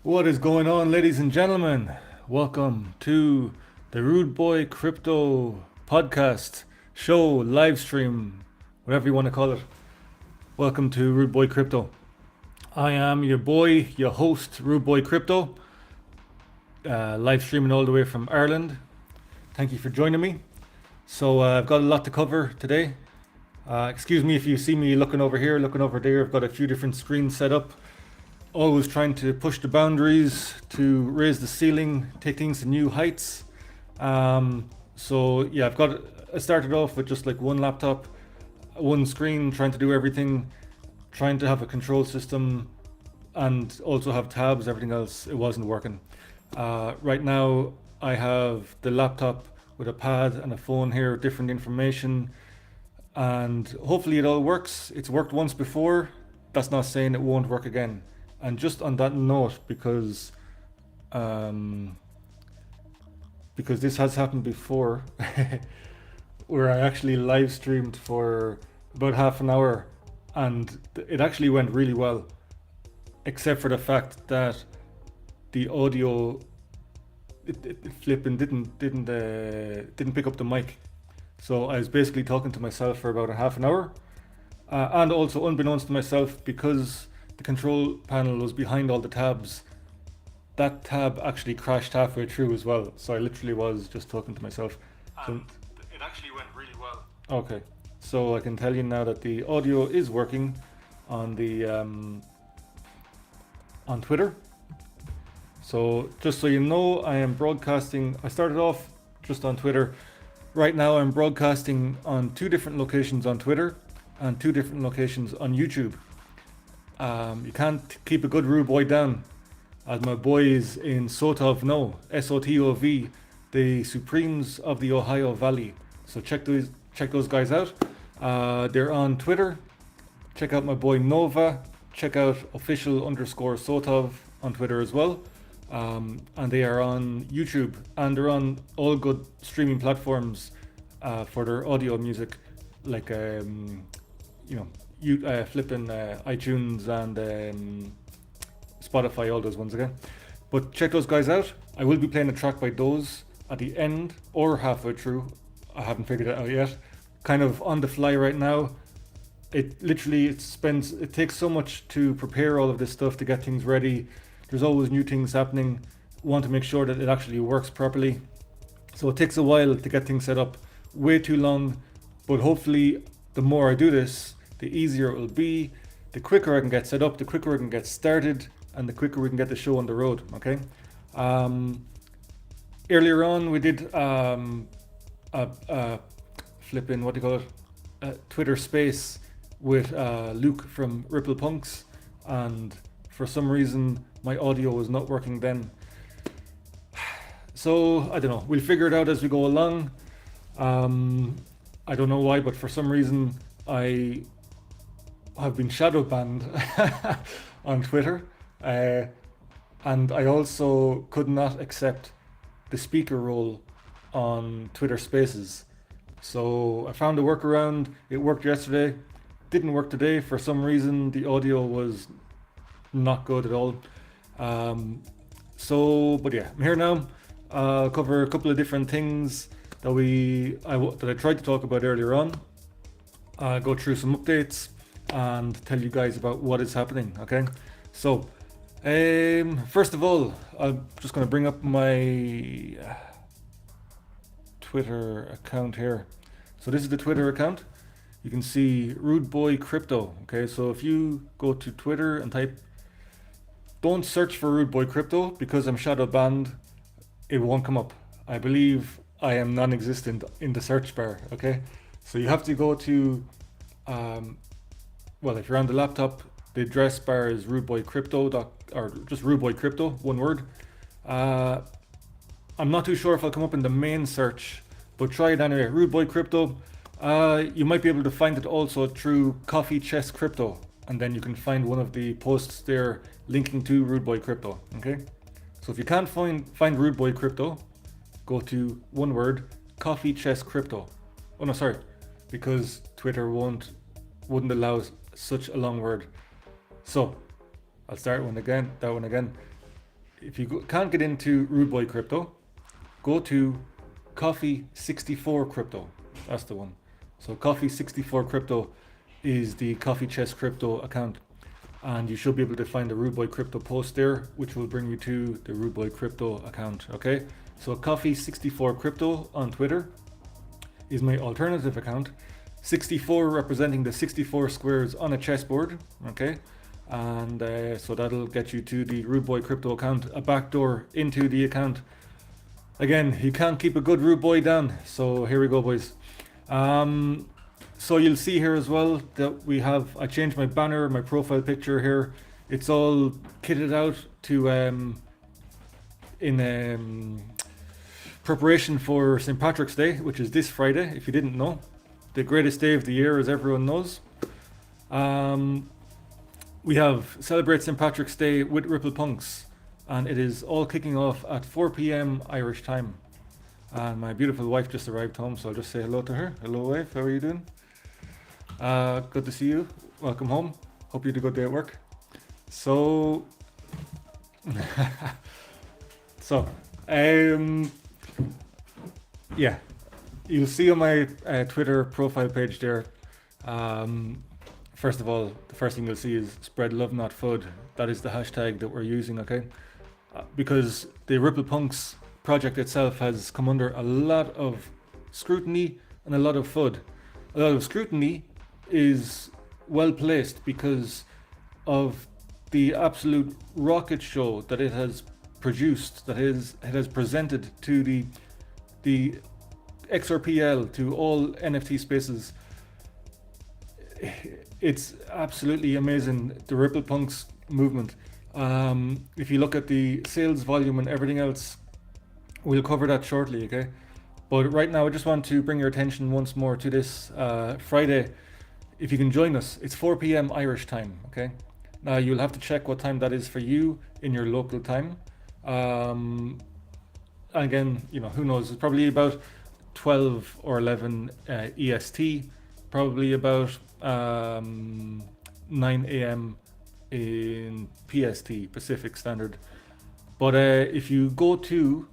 What is going on, ladies and gentlemen? Welcome to the RudeBoy Crypto podcast, show, live stream, whatever you want to call it. Welcome to RudeBoy Crypto. I am your boy, your host, RudeBoy Crypto, live streaming all the way from Ireland. Thank you for joining me. So I've got a lot to cover today. Excuse me if you see me looking over here, looking over there. I've got a few different screens set up. Always trying to push the boundaries, to raise the ceiling, take things to new heights. I started off with just like one laptop, one screen, trying to do everything, trying to have a control system and also have tabs. Everything else, it wasn't working. Right now I have the laptop with a pad and a phone here, different information, and hopefully it all works. It's worked once before. That's not saying it won't work again. And just on that note, because this has happened before, where I actually live streamed for about half an hour, and it actually went really well, except for the fact that the audio it flipping didn't pick up the mic. So I was basically talking to myself for about a half an hour, and also unbeknownst to myself, because the control panel was behind all the tabs, that tab actually crashed halfway through as well. So I literally was just talking to myself. And it actually went really well. Okay, so I can tell you now that the audio is working on the on Twitter. So just so you know, I am broadcasting. I started off just on Twitter. Right now I'm broadcasting on 2 different locations on Twitter and 2 different locations on YouTube. You can't keep a good rude boy down, as my boys in Sotov know, SOTOV, the Supremes of the Ohio Valley. So check those guys out. They're on Twitter. Check out my boy Nova. Check out official_Sotov on Twitter as well. And they are on YouTube, and they're on all good streaming platforms for their audio music, like flipping iTunes and Spotify, all those ones again. But check those guys out. I will be playing a track by those at the end or halfway through. I haven't figured it out yet. Kind of on the fly right now. It takes so much to prepare all of this stuff, to get things ready. There's always new things happening. Want to make sure that it actually works properly. So it takes a while to get things set up. Way too long. But hopefully the more I do this, the easier it will be, the quicker I can get set up, the quicker I can get started, and the quicker we can get the show on the road, okay? Earlier on, we did Twitter space with Luke from Ripple Punks, and for some reason, my audio was not working then. So, I don't know, we'll figure it out as we go along. I don't know why, but for some reason, I have been shadow banned on Twitter, and I also could not accept the speaker role on Twitter Spaces. So I found a workaround. It worked yesterday, didn't work today. For some reason, the audio was not good at all. But yeah, I'm here now. I'll cover a couple of different things that I tried to talk about earlier on. Go through some updates and tell you guys about what is happening, okay? So, first of all, I'm just going to bring up my Twitter account here. So this is the Twitter account. You can see RudeBoy Crypto, okay? So if you go to Twitter and don't search for RudeBoy Crypto, because I'm shadow banned, it won't come up. I believe I am non-existent in the search bar, okay? So you have to go to if you're on the laptop, the address bar is RudeBoy Crypto or just RudeBoy Crypto, one word. I'm not too sure if I'll come up in the main search, but try it anyway. RudeBoy Crypto. You might be able to find it also through Coffee Chess Crypto, and then you can find one of the posts there linking to RudeBoy Crypto. Okay. So if you can't find RudeBoy Crypto, go to one word, Coffee Chess Crypto. Oh no, sorry, because Twitter wouldn't allow such a long word. So I'll start that one again. if you can't get into RudeBoy crypto, go to Coffee 64 crypto. That's the one. So Coffee 64 crypto is the Coffee Chess crypto account, and you should be able to find the RudeBoy crypto post there, which will bring you to the RudeBoy crypto account. Okay, so Coffee 64 crypto on Twitter is my alternative account. 64 representing the 64 squares on a chessboard. Okay, and so that'll get you to the RudeBoy crypto account, a backdoor into the account. Again, you can't keep a good RudeBoy down. So here we go, boys. So you'll see here as well that I changed my banner, my profile picture here. It's all kitted out to in preparation for St. Patrick's Day, which is this Friday, if you didn't know. The greatest day of the year, as everyone knows. We have Celebrate St. Patrick's Day with Ripple Punks, and it is all kicking off at 4 p.m. Irish time. And my beautiful wife just arrived home, so I'll just say hello to her. Hello, wife. How are you doing? Good to see you. Welcome home. Hope you had a good day at work. So, yeah, you'll see on my Twitter profile page there. First of all, the first thing you'll see is spread love, not FUD. That is the hashtag that we're using, okay? Because the Ripple Punks project itself has come under a lot of scrutiny and a lot of FUD. A lot of scrutiny is well placed because of the absolute rocket show that it has produced, that it has presented to the XRPL, to all NFT spaces. It's absolutely amazing, the Ripple Punks movement. If you look at the sales volume and everything else, we'll cover that shortly, okay? But right now I just want to bring your attention once more to this Friday. If you can join us, it's 4 p.m. Irish time, okay? Now you'll have to check what time that is for you in your local time. Again, you know, who knows? It's probably about 12 or 11 EST, probably about 9 a.m. in PST, Pacific Standard. But if you go to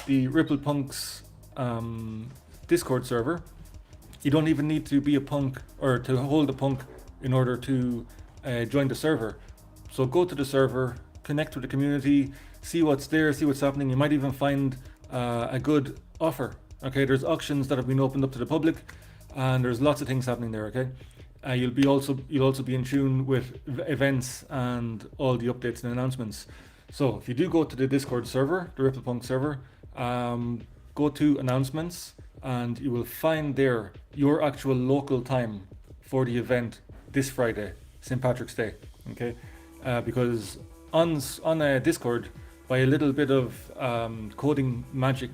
the Ripple Punks Discord server, you don't even need to be a punk or to hold a punk in order to join the server. So go to the server, connect with the community, see what's there, see what's happening. You might even find a good offer. Okay, there's auctions that have been opened up to the public, and there's lots of things happening there. Okay, you'll also be in tune with events and all the updates and announcements. So if you do go to the Discord server, the Ripple Punk server, go to announcements, and you will find there your actual local time for the event this Friday, St. Patrick's Day. Okay, because on Discord, by a little bit of coding magic,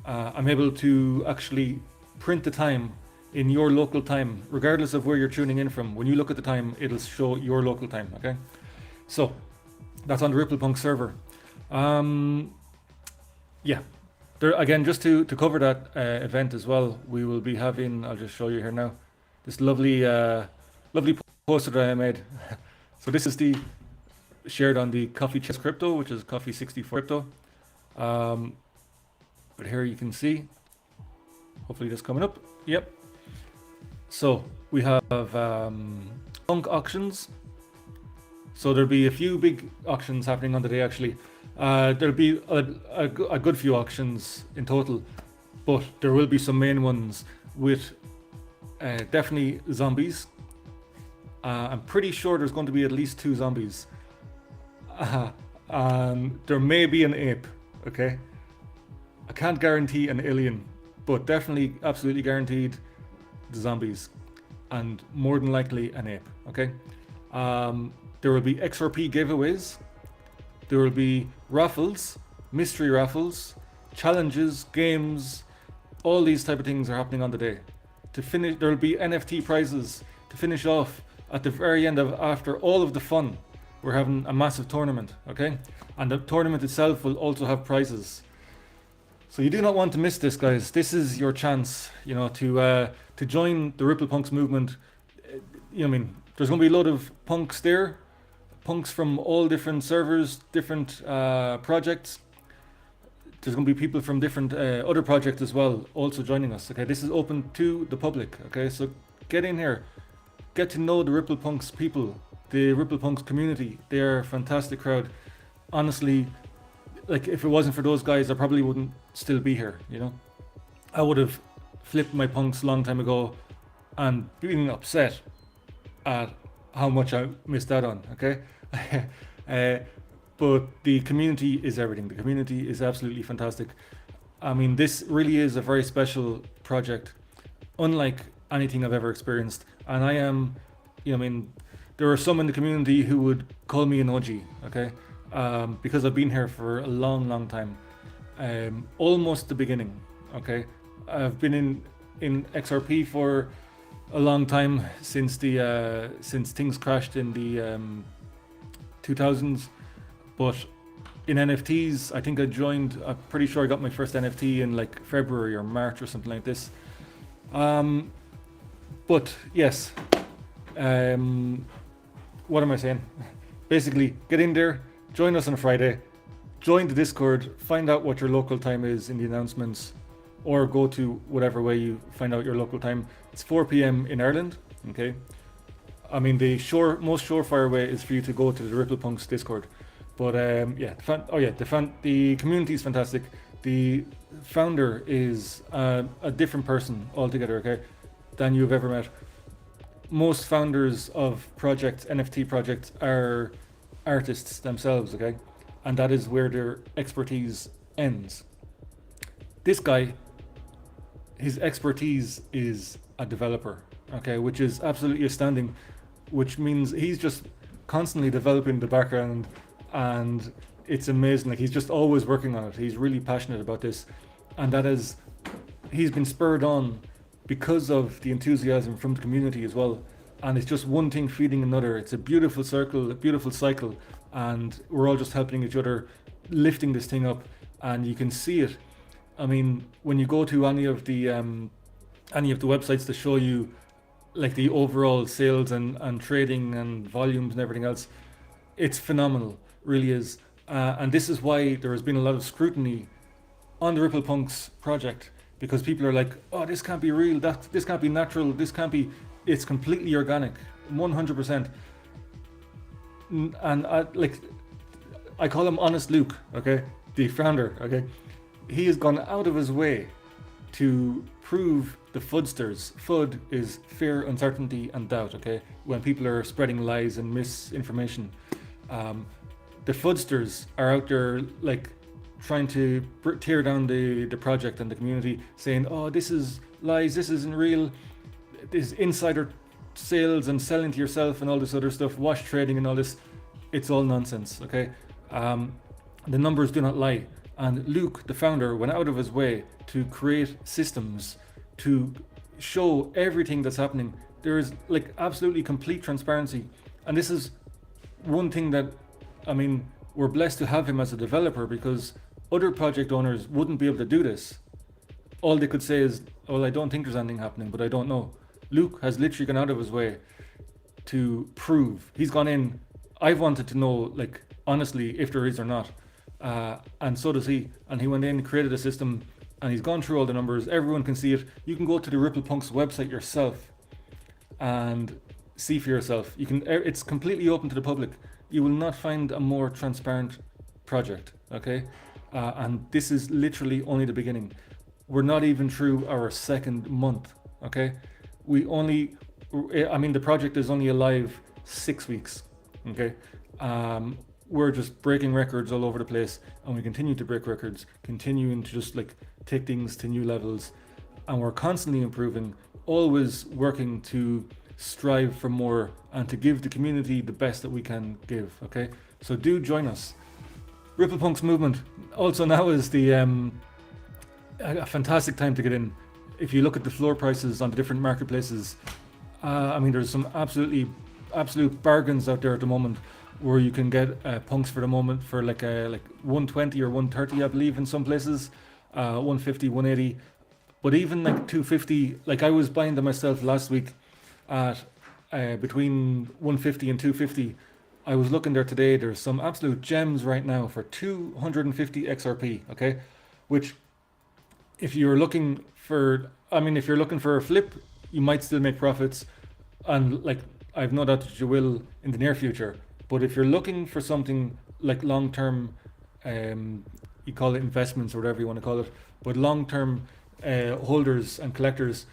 I'm able to actually print the time in your local time, regardless of where you're tuning in from. When you look at the time, it'll show your local time. Okay, so that's on the Ripple Punk server. Yeah. There, again, just to cover that event as well, we will be having, I'll just show you here now, this lovely poster that I made. So this is the shared on the Coffee Chess crypto, which is Coffee 64 crypto. But here you can see, hopefully this coming up. Yep. So we have punk auctions. So there'll be a few big auctions happening on the day actually. There'll be a good few auctions in total, but there will be some main ones with definitely zombies. I'm pretty sure there's going to be at least 2 zombies. There may be an ape, okay? I can't guarantee an alien, but definitely, absolutely guaranteed the zombies, and more than likely an ape, okay? There will be XRP giveaways. There will be raffles, mystery raffles, challenges, games. All these type of things are happening on the day. To finish, there will be NFT prizes to finish off at the very end of, after all of the fun. We're having a massive tournament, okay? And the tournament itself will also have prizes. So you do not want to miss this, guys. This is your chance, you know, to join the Ripple Punks movement. You know, I mean, there's going to be a lot of punks there. punks from all different servers, different projects. There's going to be people from different other projects as well also joining us. Okay, this is open to the public. Okay, so get in here, get to know the Ripple Punks people, the Ripple Punks community. They're a fantastic crowd. Honestly, like if it wasn't for those guys, I probably wouldn't still be here. You know, I would have flipped my punks a long time ago and been upset at how much I missed out on. Okay. But the community is everything. The community is absolutely fantastic. I mean, this really is a very special project, unlike anything I've ever experienced. And I am, I mean, there are some in the community who would call me an OG, okay? Because I've been here for a long, long time. Almost the beginning, okay? I've been in XRP for a long time, since things crashed in the 2000s. But in NFTs, I think I'm pretty sure I got my first NFT in like February or March or something like this. But yes, what am I saying? Basically, get in there, join us on a Friday, join the Discord, find out what your local time is in the announcements, or go to whatever way you find out your local time. It's 4 p.m. in Ireland, okay? I mean, the most surefire way is for you to go to the Ripple Punks Discord. But the community is fantastic. The founder is a different person altogether, okay, than you've ever met. Most founders of projects, NFT projects, are artists themselves, okay, and that is where their expertise ends. This guy, his expertise is a developer, okay, which is absolutely astounding, which means he's just constantly developing the background. And it's amazing, like he's just always working on it. He's really passionate about this, and he's been spurred on because of the enthusiasm from the community as well. And it's just one thing feeding another. It's a beautiful circle, a beautiful cycle, and we're all just helping each other, lifting this thing up. And you can see it. I mean, when you go to any of the websites to show you like the overall sales and trading and volumes and everything else, it's phenomenal. Really is. And this is why there has been a lot of scrutiny on the Ripple Punks project, because people are like, oh, this can't be real, this can't be natural, it's completely organic, 100%. And I call him Honest Luke, okay, the founder, okay. He has gone out of his way to prove the FUDsters. FUD is fear, uncertainty, and doubt, okay, when people are spreading lies and misinformation. The FUDsters are out there like trying to tear down the project and the community, saying, oh, this is lies, this isn't real, this insider sales and selling to yourself and all this other stuff, wash trading and all this. It's all nonsense, okay? The numbers do not lie. And Luke, the founder, went out of his way to create systems to show everything that's happening. There is like absolutely complete transparency. And this is one thing that, I mean, we're blessed to have him as a developer, because other project owners wouldn't be able to do this. All they could say is, well, I don't think there's anything happening, but I don't know. Luke has literally gone out of his way to prove. He's gone in. I've wanted to know, like, honestly, if there is or not. And so does he. And he went in, created a system, and he's gone through all the numbers. Everyone can see it. You can go to the Ripple Punks website yourself and see for yourself. You can. It's completely open to the public. You will not find a more transparent project, okay? And this is literally only the beginning. We're not even through our second month, okay? The project is only alive 6 weeks, okay? We're just breaking records all over the place, and we continue to break records, continuing to just like take things to new levels, and we're constantly improving, always working to strive for more and to give the community the best that we can give, okay? So do join us. Ripple Punks movement. Also now is a fantastic time to get in. If you look at the floor prices on the different marketplaces, there's some absolute bargains out there at the moment, where you can get punks for the moment for like 120 or 130, I believe, in some places, 150, 180, but even like 250. Like I was buying them myself last week at between 150 and 250, I was looking there today. There's some absolute gems right now for 250 XRP. Okay, which if you're looking for, I mean, if you're looking for a flip, you might still make profits, and like I've no doubt that you will in the near future. But if you're looking for something like long term, you call it investments or whatever you want to call it, but long term holders and collectors,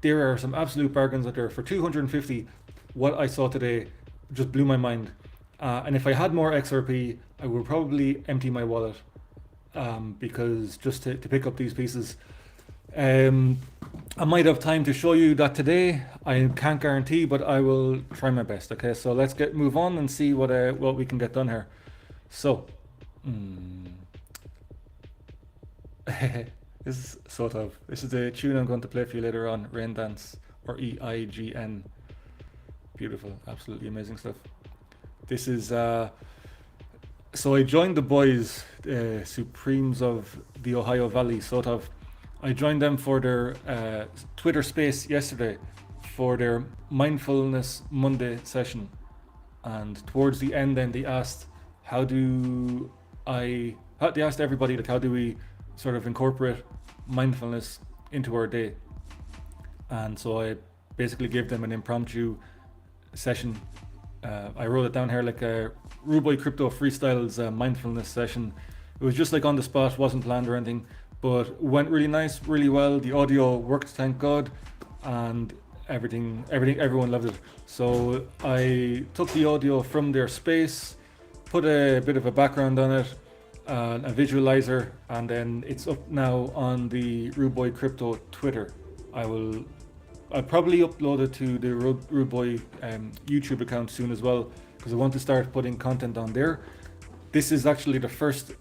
there are some absolute bargains out there for 250. What I saw today just blew my mind. And if I had more XRP, I would probably empty my wallet, because just to pick up these pieces. I might have time to show you that today. I can't guarantee, but I will try my best. Okay, so let's move on and see what we can get done here. So, this is the tune I'm going to play for you later on. Rain Dance, or EIGN. Beautiful, absolutely amazing stuff. This is so I joined the boys, Supremes of the Ohio Valley, sort of. I joined them for their Twitter space yesterday for their Mindfulness Monday session. And towards the end then they asked, they asked everybody, like, how do we sort of incorporate mindfulness into our day? And so I basically gave them an impromptu session. I wrote it down here like a RudeBoy Crypto Freestyles mindfulness session. It was just like on the spot, wasn't planned or anything, but went really nice, really well. The audio worked, thank God, and everyone loved it. So I took the audio from their space, put a bit of a background on it, a visualizer, and then it's up now on the RudeBoy Crypto Twitter. I'll probably upload it to the RudeBoy YouTube account soon as well, because I want to start putting content on there. This is actually the first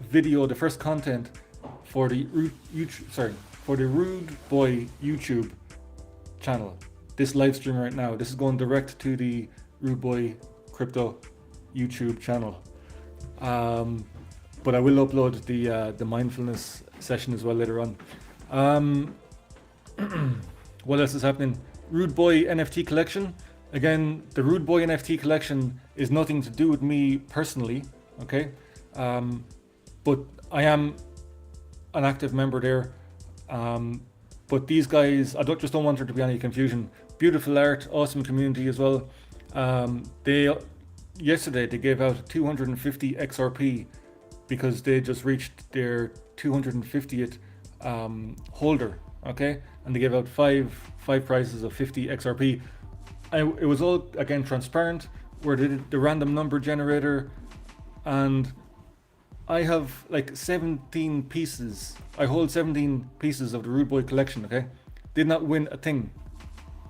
video, the first content for the RudeBoy YouTube channel. This live stream right now, this is going direct to the RudeBoy Crypto YouTube channel. But I will upload the mindfulness session as well later on. What else is happening? RudeBoy NFT collection. Again, the RudeBoy NFT collection is nothing to do with me personally, okay? But I am an active member there. But these guys, I don't want there to be any confusion. Beautiful art, awesome community as well. Yesterday they gave out 250 XRP because they just reached their 250th holder, okay? And they gave out five prizes of 50 XRP. It was all, again, transparent, where they did the random number generator, and I have like 17 pieces. I hold 17 pieces of the RudeBoy collection, okay? Did not win a thing.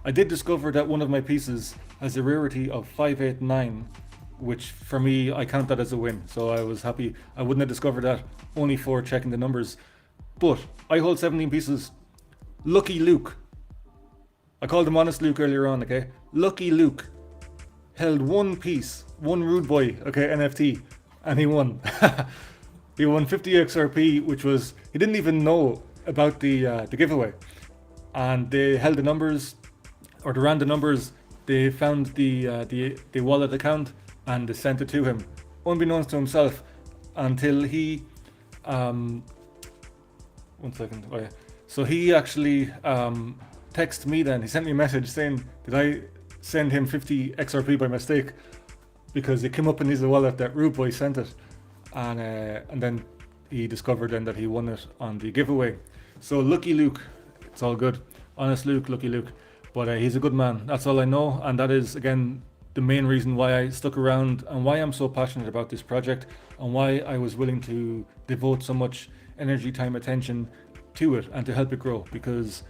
I did discover that one of my pieces has a rarity of 589, which for me, I count that as a win. So I was happy. I wouldn't have discovered that only for checking the numbers. But I hold 17 pieces. Lucky Luke. I called him Honest Luke earlier on, okay? Lucky Luke held one piece, one RudeBoy, okay, NFT, and he won. He won 50 XRP, which was, he didn't even know about the giveaway. And they held the numbers, or they ran the numbers. They found the wallet account and they sent it to him, unbeknownst to himself, until he, 1 second, oh yeah. So he actually texted me then, he sent me a message saying, did I send him 50 XRP by mistake? Because it came up in his wallet that RudeBoy sent it. And then he discovered then that he won it on the giveaway. So Lucky Luke, it's all good. Honest Luke, Lucky Luke. But he's a good man, that's all I know. And that is, again, the main reason why I stuck around and why I'm so passionate about this project and why I was willing to devote so much energy, time, attention to it and to help it grow, because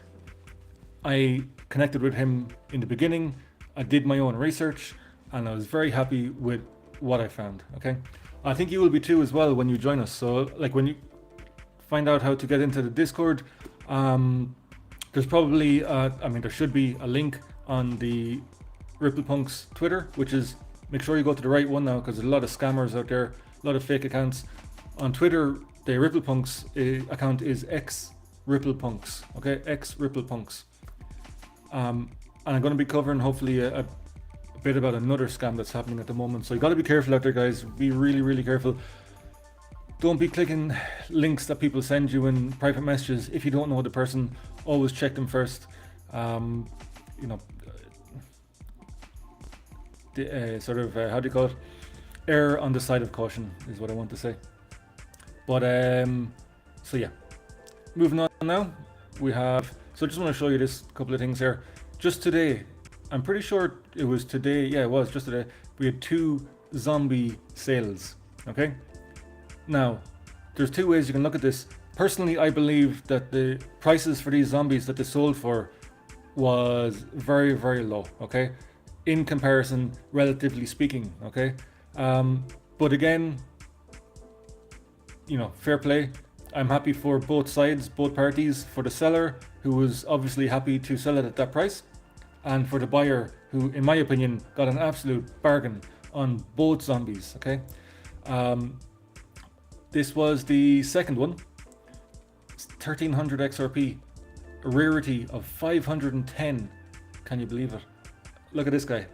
I connected with him in the beginning. I did my own research and I was very happy with what I found, okay? I think you will be too as well when you join us. So like when you find out how to get into the Discord, there's probably, there should be a link on the RipplePunks Twitter, which is, make sure you go to the right one now, because there's a lot of scammers out there, a lot of fake accounts. On Twitter, the RipplePunks account is XRPL, okay, XRPL. And I'm going to be covering hopefully a a bit about another scam that's happening at the moment. So you got to be careful out there, guys. Be really, really careful. Don't be clicking links that people send you in private messages if you don't know the person. Always check them first. You know, sort of how do you call it? Err on the side of caution is what I want to say. But so yeah, moving on now. We have, so I just want to show you this couple of things here. Just today, I'm pretty sure it was today. Yeah, it was just today. We had 2 zombie sales. Okay. Now, there's 2 ways you can look at this. Personally, I believe that the prices for these zombies that they sold for was very, very low. Okay, in comparison, relatively speaking. Okay, but again, you know, fair play. I'm happy for both sides, both parties. For the seller, who was obviously happy to sell it at that price, and for the buyer, who, in my opinion, got an absolute bargain on both zombies. Okay, this was the second one. It's 1300 XRP, a rarity of 510. Can you believe it? Look at this guy.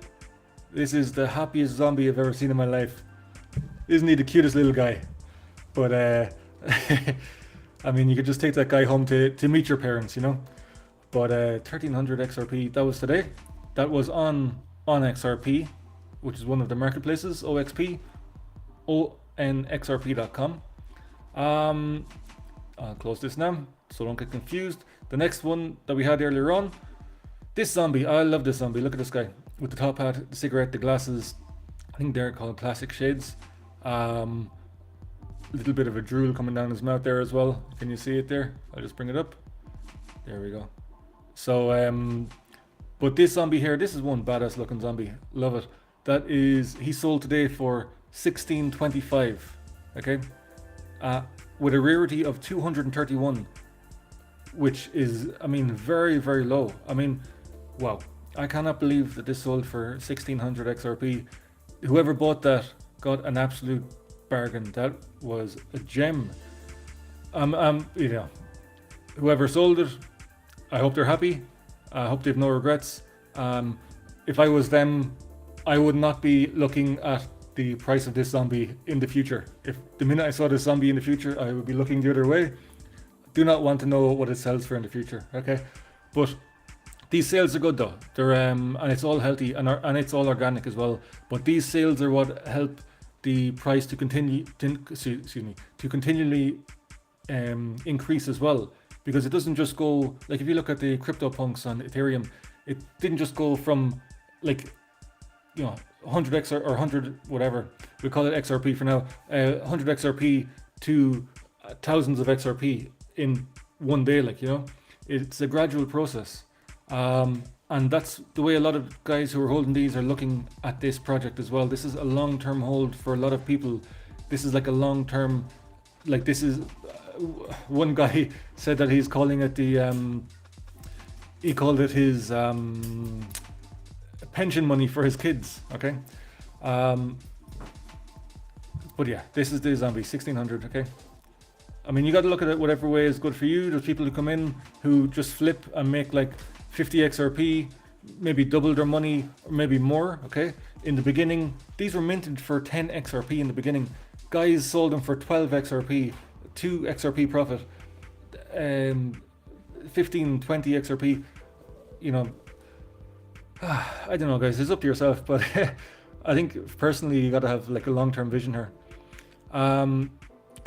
This is the happiest zombie I've ever seen in my life. Isn't he the cutest little guy? But I mean, you could just take that guy home to meet your parents, you know. But 1300 XRP, that was today. That was on XRP, which is one of the marketplaces, OXP, onxrp.com. I'll close this now, so don't get confused. The next one that we had earlier on, this zombie, I love this zombie. Look at this guy with the top hat, the cigarette, the glasses. I think they're called classic shades. Little bit of a drool coming down his mouth there as well. Can you see it there? I'll just bring it up. There we go. So, but this zombie here, this is one badass looking zombie. Love it. That is, he sold today for 1625. Okay, with a rarity of 231, which is, I mean, very, very low. I mean, wow. I cannot believe that this sold for 1600 XRP. Whoever bought that got an absolute bargain. That was a gem. You know, whoever sold it, I hope they're happy. I hope they have no regrets. If I was them, I would not be looking at the price of this zombie in the future. If the minute I saw this zombie in the future, I would be looking the other way. Do not want to know what it sells for in the future. Okay, but these sales are good though. They're and it's all healthy and it's all organic as well. But these sales are what help the price to continue to continually increase as well, because it doesn't just go, like if you look at the crypto punks on Ethereum, it didn't just go from, like, you know, 100 XR or 100 whatever, we call it XRP for now, 100 XRP to thousands of XRP in one day. Like, you know, it's a gradual process, and that's the way a lot of guys who are holding these are looking at this project as well. This is a long-term hold for a lot of people. This is like a long-term, like, this is one guy said that he's calling it the he called it his pension money for his kids. Okay, but yeah, this is the zombie 1600. Okay, I mean, you got to look at it whatever way is good for you. There's people who come in who just flip and make like 50 XRP, maybe double their money or maybe more. Okay, in the beginning, these were minted for 10 XRP in the beginning. Guys sold them for 12 XRP, 2 XRP profit, 15, 20 XRP. You know, I don't know, guys, it's up to yourself, but I think personally you got to have like a long-term vision here.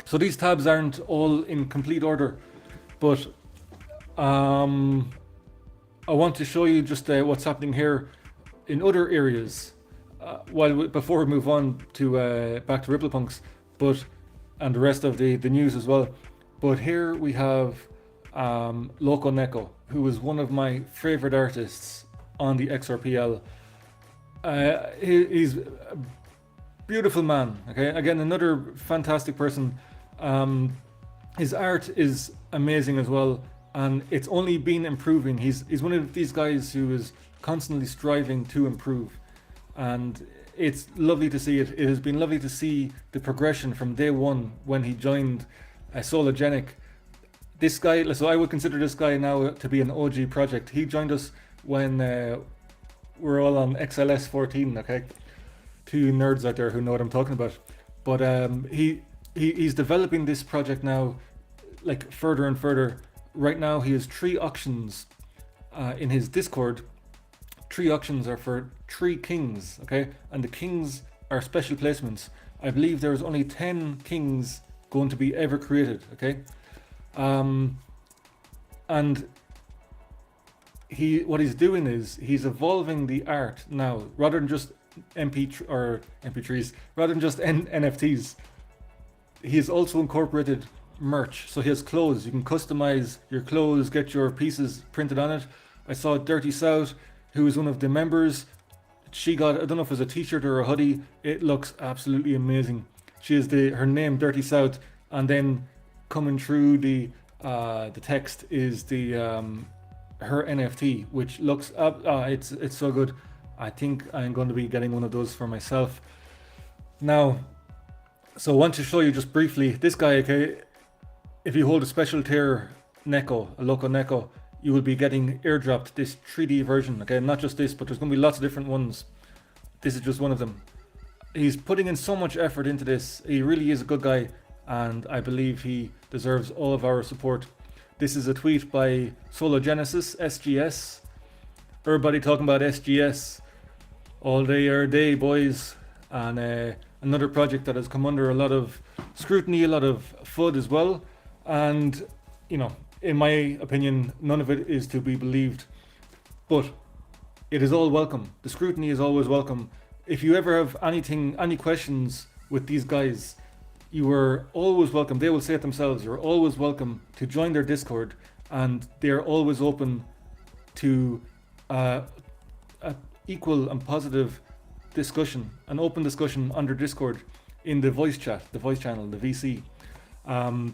So these tabs aren't all in complete order, but I want to show you just what's happening here in other areas before we move on to back to Ripple Punks, and the rest of the news as well. But here we have Loco Neko, who is one of my favorite artists on the XRPL. He's a beautiful man. Okay, again, another fantastic person. His art is amazing as well, and it's only been improving. He's one of these guys who is constantly striving to improve, and it's lovely to see it. It has been lovely to see the progression from day one when he joined Sologenic. This guy, so I would consider this guy now to be an OG project. He joined us when we're all on XLS 14, okay? Two nerds out there who know what I'm talking about. But he's developing this project now, like further and further. Right now, he has 3 auctions in his Discord. 3 auctions are for 3 kings, okay? And the kings are special placements. I believe there's only 10 kings going to be ever created, okay? And what he's doing is he's evolving the art now, rather than just MP3s, rather than just NFTs. He's also incorporated merch. So he has clothes. You can customize your clothes, get your pieces printed on it. I saw Dirty South, who is one of the members. She got, I don't know if it was a t-shirt or a hoodie. It looks absolutely amazing. She has her name Dirty South, and then coming through the text is the her NFT, which looks it's so good. I think I'm going to be getting one of those for myself. Now, so I want to show you just briefly this guy, okay? If you hold a special tier Neko, a local Neko, you will be getting airdropped this 3D version, okay? Not just this, but there's going to be lots of different ones. This is just one of them. He's putting in so much effort into this. He really is a good guy, and I believe he deserves all of our support. This is a tweet by Solo Genesis, SGS. Everybody talking about SGS all day, every day, boys. And another project that has come under a lot of scrutiny, a lot of FUD as well. And, you know, in my opinion, none of it is to be believed. But it is all welcome. The scrutiny is always welcome. If you ever have any questions with these guys, you are always welcome. They will say it themselves. You're always welcome to join their Discord, and they're always open to a equal and positive discussion, an open discussion on their Discord in the voice chat, the voice channel, the VC. And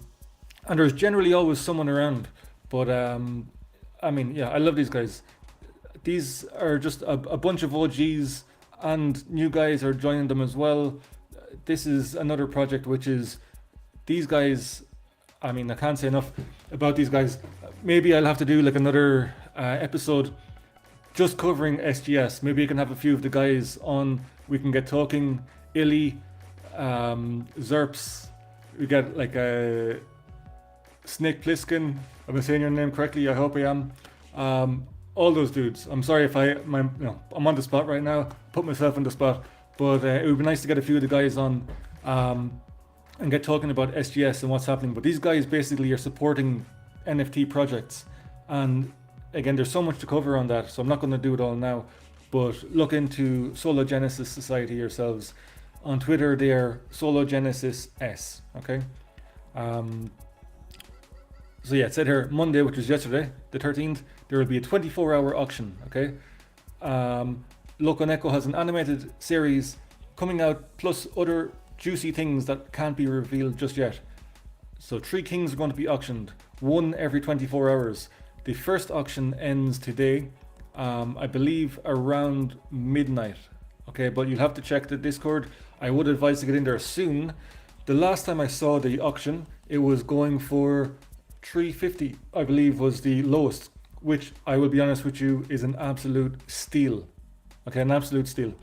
there's generally always someone around. But I mean, yeah, I love these guys. These are just a bunch of OGs, and new guys are joining them as well. This is another project which is, these guys, I mean, I can't say enough about these guys. Maybe I'll have to do like another episode just covering SGS. Maybe you can have a few of the guys on. We can get talking. Illy, Zerps. We get like a Snake Plissken. Am I saying your name correctly? I hope I am. All those dudes. I'm sorry if I'm on the spot right now. Put myself on the spot. But it would be nice to get a few of the guys on and get talking about SGS and what's happening. But these guys basically are supporting NFT projects. And again, there's so much to cover on that, so I'm not going to do it all now. But look into Solo Genesis Society yourselves. On Twitter, they are Solo Genesis S. Okay. So yeah, it said here Monday, which was yesterday, the 13th, there will be a 24-hour auction. Okay. Loco Neko has an animated series coming out, plus other juicy things that can't be revealed just yet. So 3 kings are going to be auctioned, one every 24 hours. The first auction ends today, I believe around midnight. Okay, but you'll have to check the Discord. I would advise to get in there soon. The last time I saw the auction, it was going for 350, I believe was the lowest, which I will be honest with you is an absolute steal. Okay, an absolute steal.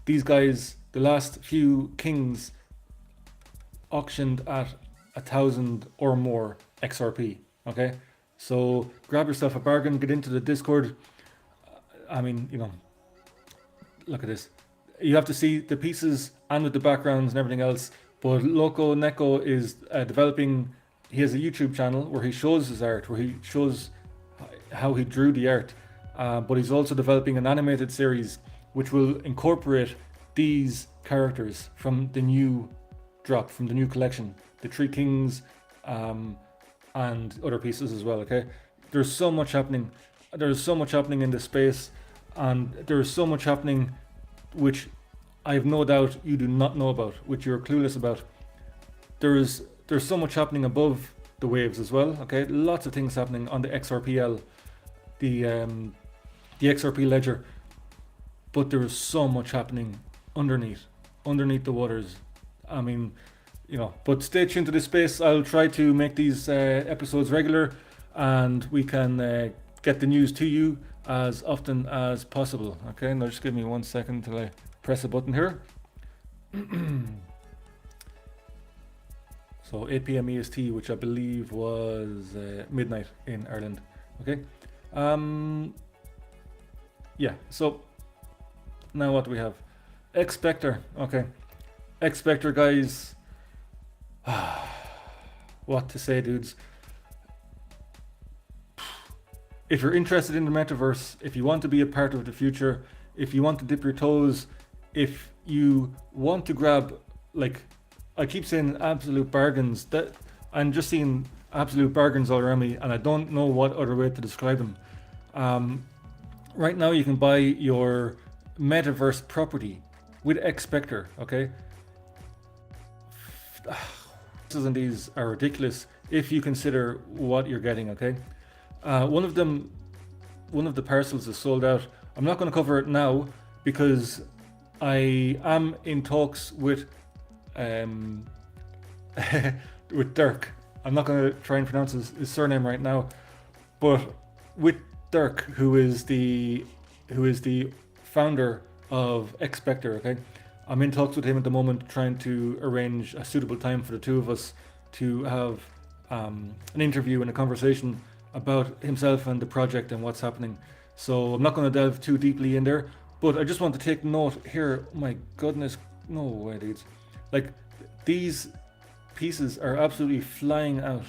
These guys, the last few kings auctioned at 1,000 or more XRP. Okay, so grab yourself a bargain, get into the Discord. I mean, you know, look at this. You have to see the pieces and with the backgrounds and everything else. But Loco Neko is developing. He has a YouTube channel where he shows his art, where he shows how he drew the art. But he's also developing an animated series which will incorporate these characters from the new drop, from the new collection, the 3 Kings, and other pieces as well. Okay, there's so much happening. There's so much happening in this space, and there's so much happening which I have no doubt you do not know about, which you're clueless about. There's so much happening above the waves as well. Okay, lots of things happening on the XRPL, the XRP ledger, but there is so much happening underneath the waters. I mean, you know, but stay tuned to this space. I'll try to make these episodes regular, and we can get the news to you as often as possible. Okay, now just give me 1 second till I press a button here. So 8 p.m. EST, which I believe was midnight in Ireland. Okay. Yeah, so now what do we have? X-Spectre. Okay. X-Spectre, guys. What to say, dudes? If you're interested in the metaverse, if you want to be a part of the future, if you want to dip your toes, if you want to grab, like, I keep saying absolute bargains, that I'm just seeing absolute bargains all around me, and I don't know what other way to describe them. Right now you can buy your metaverse property with X-Spectre, okay? And these are ridiculous if you consider what you're getting, okay? One of the parcels is sold out. I'm not going to cover it now because I am in talks with with Dirk. I'm not going to try and pronounce his surname right now, but with Dirk, who is the founder of X-Spectre, okay? I'm in talks with him at the moment, trying to arrange a suitable time for the two of us to have an interview and a conversation about himself and the project and what's happening. So I'm not going to delve too deeply in there, but I just want to take note here. My goodness, no way, dudes. Like, these pieces are absolutely flying out,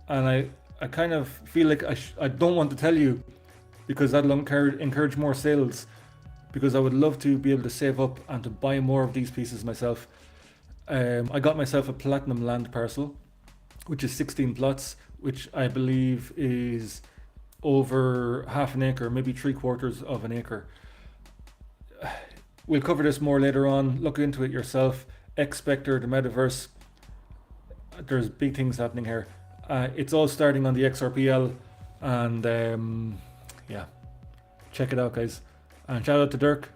and I kind of feel like I don't want to tell you because that'll encourage more sales, because I would love to be able to save up and to buy more of these pieces myself. I got myself a platinum land parcel, which is 16 plots, which I believe is over half an acre, maybe 3/4 of an acre. We'll cover this more later on. Look into it yourself. X-Spectre, the metaverse. There's big things happening here. It's all starting on the XRPL, and yeah, check it out, guys. And shout out to Dirk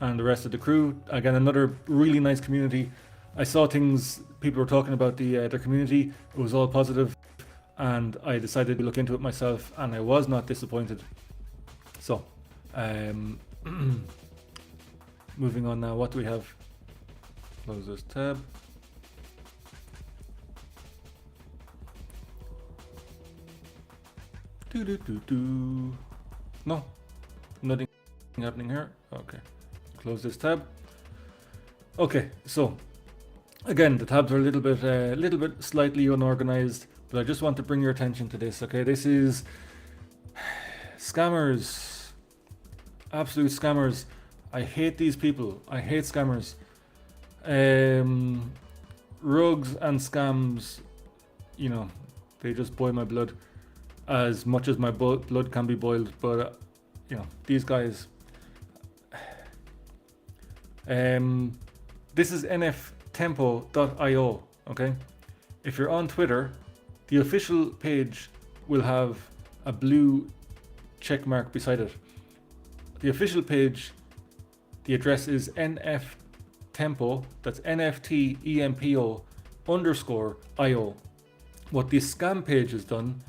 and the rest of the crew. Again, another really nice community. I saw things people were talking about their community. It was all positive, and I decided to look into it myself, and I was not disappointed. So, moving on now. What do we have? Close this tab. No, nothing happening here. Okay, close this tab. Okay, so again, the tabs are a little bit slightly unorganized, but I just want to bring your attention to this. Okay, this is scammers, absolute scammers. I hate these people. I hate scammers. Rugs and scams, you know, they just boil my blood as much as my blood can be boiled. But you know, these guys. This is nftempo.io. Okay, if you're on Twitter, the official page will have a blue check mark beside it. The official page, the address is nftempo, that's nftempo _io. What the scam page has done,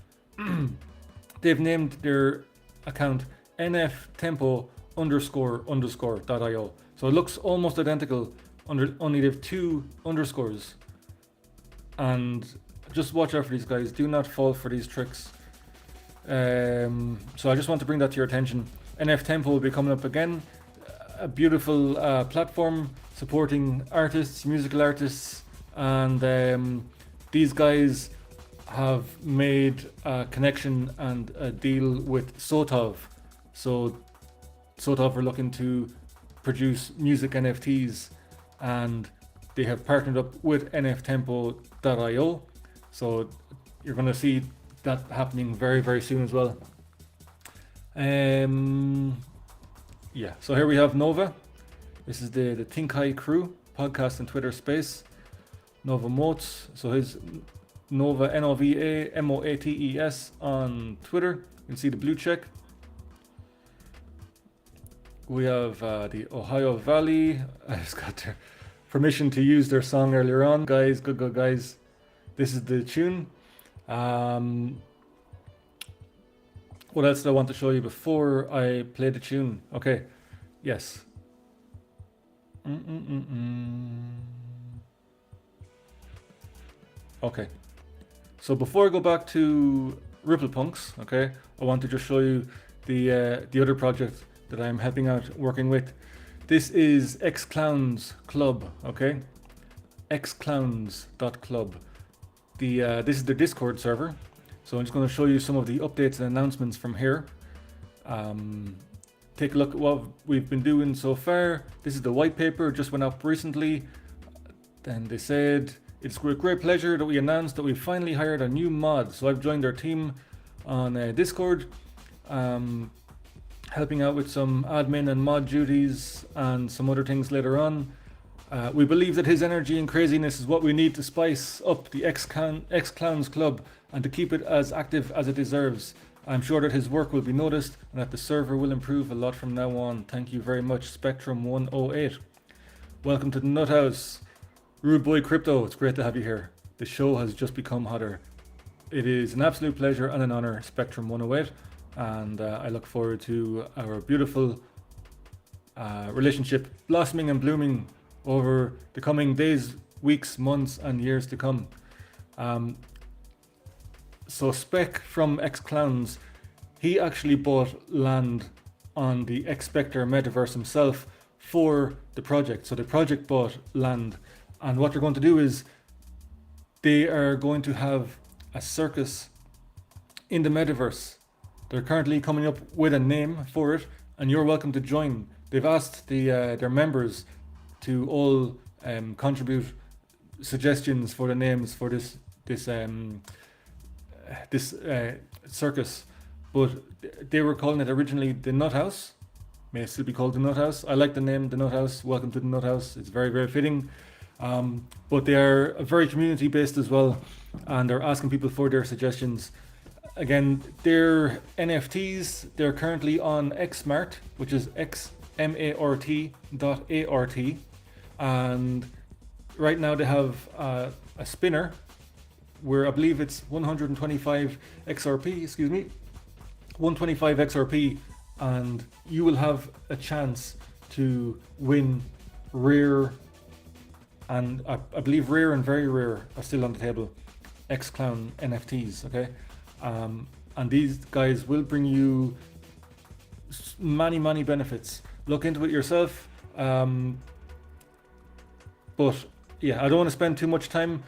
they've named their account nftempo __.io. So it looks almost identical, only they have 2 underscores. And just watch out for these guys. Do not fall for these tricks. So I just want to bring that to your attention. nftempo will be coming up again. A beautiful platform supporting artists, musical artists, and these guys have made a connection and a deal with Sotov. So Sotov are looking to produce music NFTs, and they have partnered up with nftempo.io. So you're going to see that happening very, very soon as well. Yeah, so here we have Nova. This is the Think High crew podcast and Twitter space. Nova Motes. So his Nova Nova Moates on Twitter. You can see the blue check. We have the Ohio Valley. I just got their permission to use their song earlier on. Guys, good guys. This is the tune. What else do I want to show you before I play the tune? Okay, yes. Okay, so before I go back to Ripple Punks, okay, I want to just show you the other project that I'm helping out working with. This is xClowns Club, okay, xclowns.club. This is the Discord server, so I'm just going to show you some of the updates and announcements from here. Take a look at what we've been doing so far. This is the white paper, just went up recently. Then they said, it's with great pleasure that we announced that we finally hired a new mod. So I've joined their team on Discord, helping out with some admin and mod duties and some other things later on. We believe that his energy and craziness is what we need to spice up the xClowns Club and to keep it as active as it deserves. I'm sure that his work will be noticed and that the server will improve a lot from now on. Thank you very much, Spectrum108. Welcome to the Nut House. RudeBoy Crypto, it's great to have you here. The show has just become hotter. It is an absolute pleasure and an honor, Spectrum108, and I look forward to our beautiful relationship blossoming and blooming over the coming days, weeks, months, and years to come. So Spec from xClowns, he actually bought land on the Xspector metaverse himself for the project. So the project bought land, and what they're going to do is they are going to have a circus in the metaverse. They're currently coming up with a name for it, and you're welcome to join. They've asked their members to all contribute suggestions for the names for this circus, but they were calling it originally the Nut House. May it still be called the Nut House. I like the name, the Nut House. Welcome to the Nut House. It's very, very fitting. But they are very community based as well, and they're asking people for their suggestions. Again, their NFTs, they're currently on Xmart, which is xmart.art, and right now they have a spinner where I believe it's 125 XRP, 125 XRP, and you will have a chance to win rare, and I believe rare and very rare are still on the table, xClown NFTs, okay? And these guys will bring you many benefits. Look into it yourself. But yeah, I don't want to spend too much time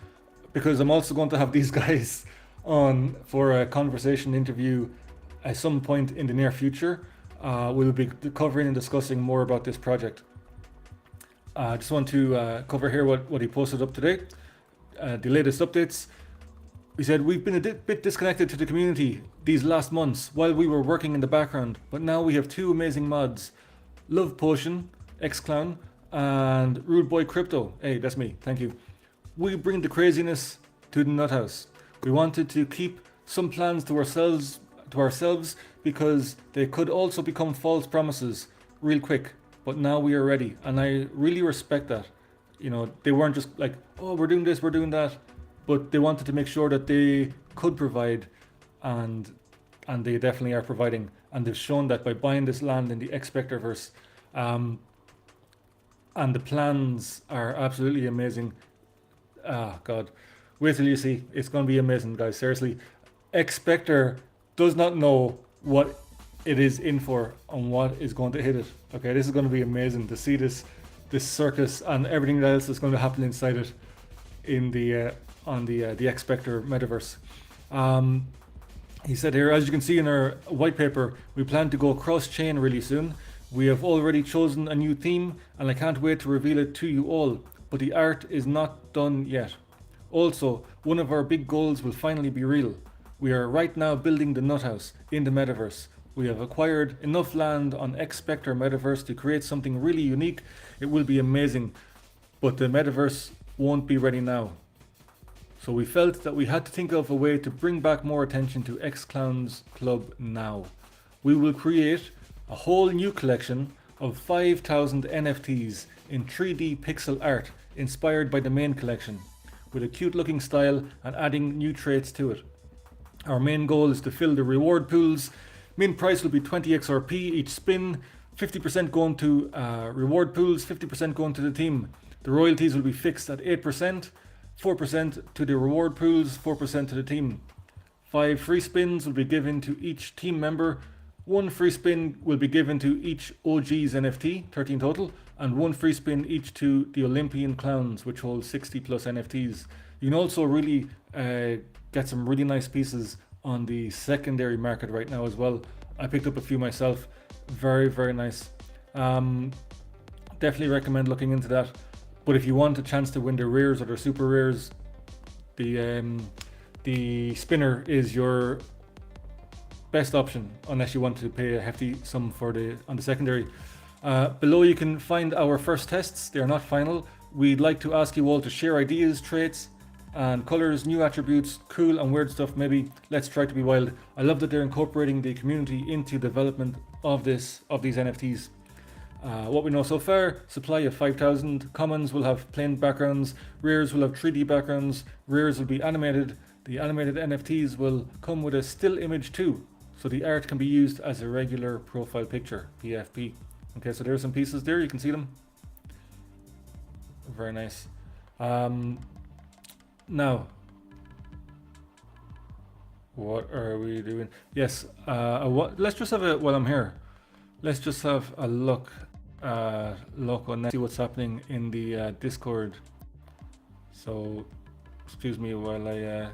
because I'm also going to have these guys on for a conversation interview at some point in the near future. We'll be covering and discussing more about this project. I just want to cover here what he posted up today, the latest updates. He said, we've been a bit disconnected to the community these last months while we were working in the background, but now we have two amazing mods, Love Potion, xClown, and RudeBoy Crypto. Hey, that's me, thank you. We bring the craziness to the Nut House. We wanted to keep some plans to ourselves because they could also become false promises real quick, but now we are ready, and I really respect that. You know, they weren't just like, oh, we're doing this, we're doing that, but they wanted to make sure that they could provide, and they definitely are providing, and they've shown that by buying this land in the Xspectorverse, and the plans are absolutely amazing. God, wait till you see. It's going to be amazing, guys. Seriously, Xspector does not know what it is in for and what is going to hit it. Okay, this is going to be amazing to see this circus and everything else that's going to happen inside it in the on the Xspector metaverse. He said here, as you can see in our white paper, we plan to go cross-chain really soon. We have already chosen a new theme, and I can't wait to reveal it to you all, but the art is not done yet. Also, one of our big goals will finally be real. We are right now building the Nut House in the metaverse. We have acquired enough land on Xspector metaverse to create something really unique. It will be amazing, but the metaverse won't be ready now. So we felt that we had to think of a way to bring back more attention to xClowns Club now. We will create a whole new collection of 5,000 NFTs in 3D pixel art inspired by the main collection, with a cute looking style and adding new traits to it. Our main goal is to fill the reward pools Min price will be 20 XRP each spin, 50% going to reward pools, 50% going to the team. The royalties will be fixed at 8%, 4% to the reward pools, 4% to the team. 5 free spins will be given to each team member. 1 free spin will be given to each OG's NFT, 13 total, and 1 free spin each to the Olympian Clowns, which holds 60 plus NFTs. You can also really get some really nice pieces on the secondary market right now as well. I picked up a few myself. Very, very nice. Definitely recommend looking into that. But if you want a chance to win the rares or the super rares, the spinner is your best option, unless you want to pay a hefty sum for on the secondary. Below you can find our first tests. They are not final. We'd like to ask you all to share ideas, traits, and colors, new attributes, cool and weird stuff. Maybe let's try to be wild. I love that they're incorporating the community into development of these NFTs. What we know so far: supply of 5,000. Commons will have plain backgrounds. Rares will have 3D backgrounds. Rares will be animated. The animated NFTs will come with a still image too, so the art can be used as a regular profile picture, PFP. Okay, so there are some pieces there. You can see them. Very nice. Now, what are we doing? Yes, let's just have while I'm here, let's just have a look and see what's happening in the Discord. So, excuse me while I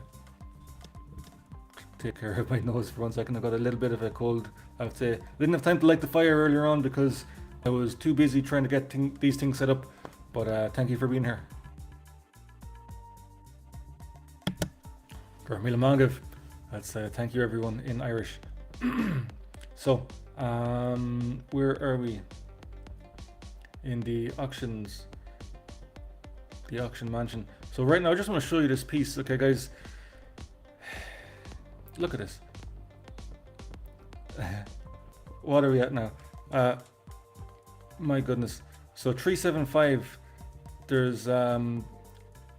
take care of my nose for 1 second. I got a little bit of a cold, I would say. I didn't have time to light the fire earlier on because I was too busy trying to get these things set up. But thank you for being here. That's thank you everyone in Irish. So, where are we? In the auctions, the auction mansion. So right now I just want to show you this piece. Okay guys, look at this. What are we at now? My goodness. So 375, there's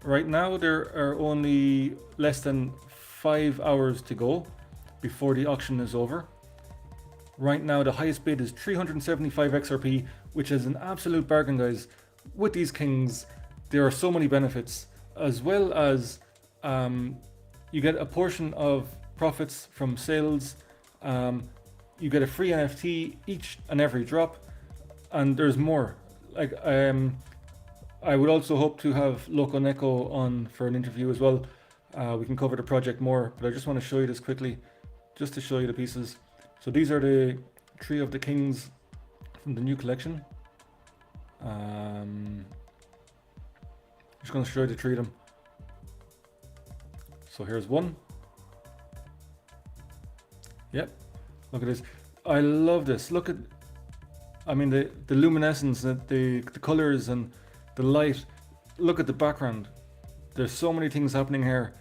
right now there are only less than 5 hours to go before the auction is over. Right now the highest bid is 375 XRP, which is an absolute bargain, guys. With these kings, there are so many benefits, as well as you get a portion of profits from sales. You get a free NFT each and every drop, and there's more. Like I would also hope to have Loco Neko on for an interview as well. We can cover the project more, but I just want to show you this quickly, just to show you the pieces. So these are the 3 of the kings from the new collection. Just going to show you the 3 of them. So here's one. Yep, look at this. I love this. Look at, I mean, the luminescence, the colors and the light. Look at the background. There's so many things happening here.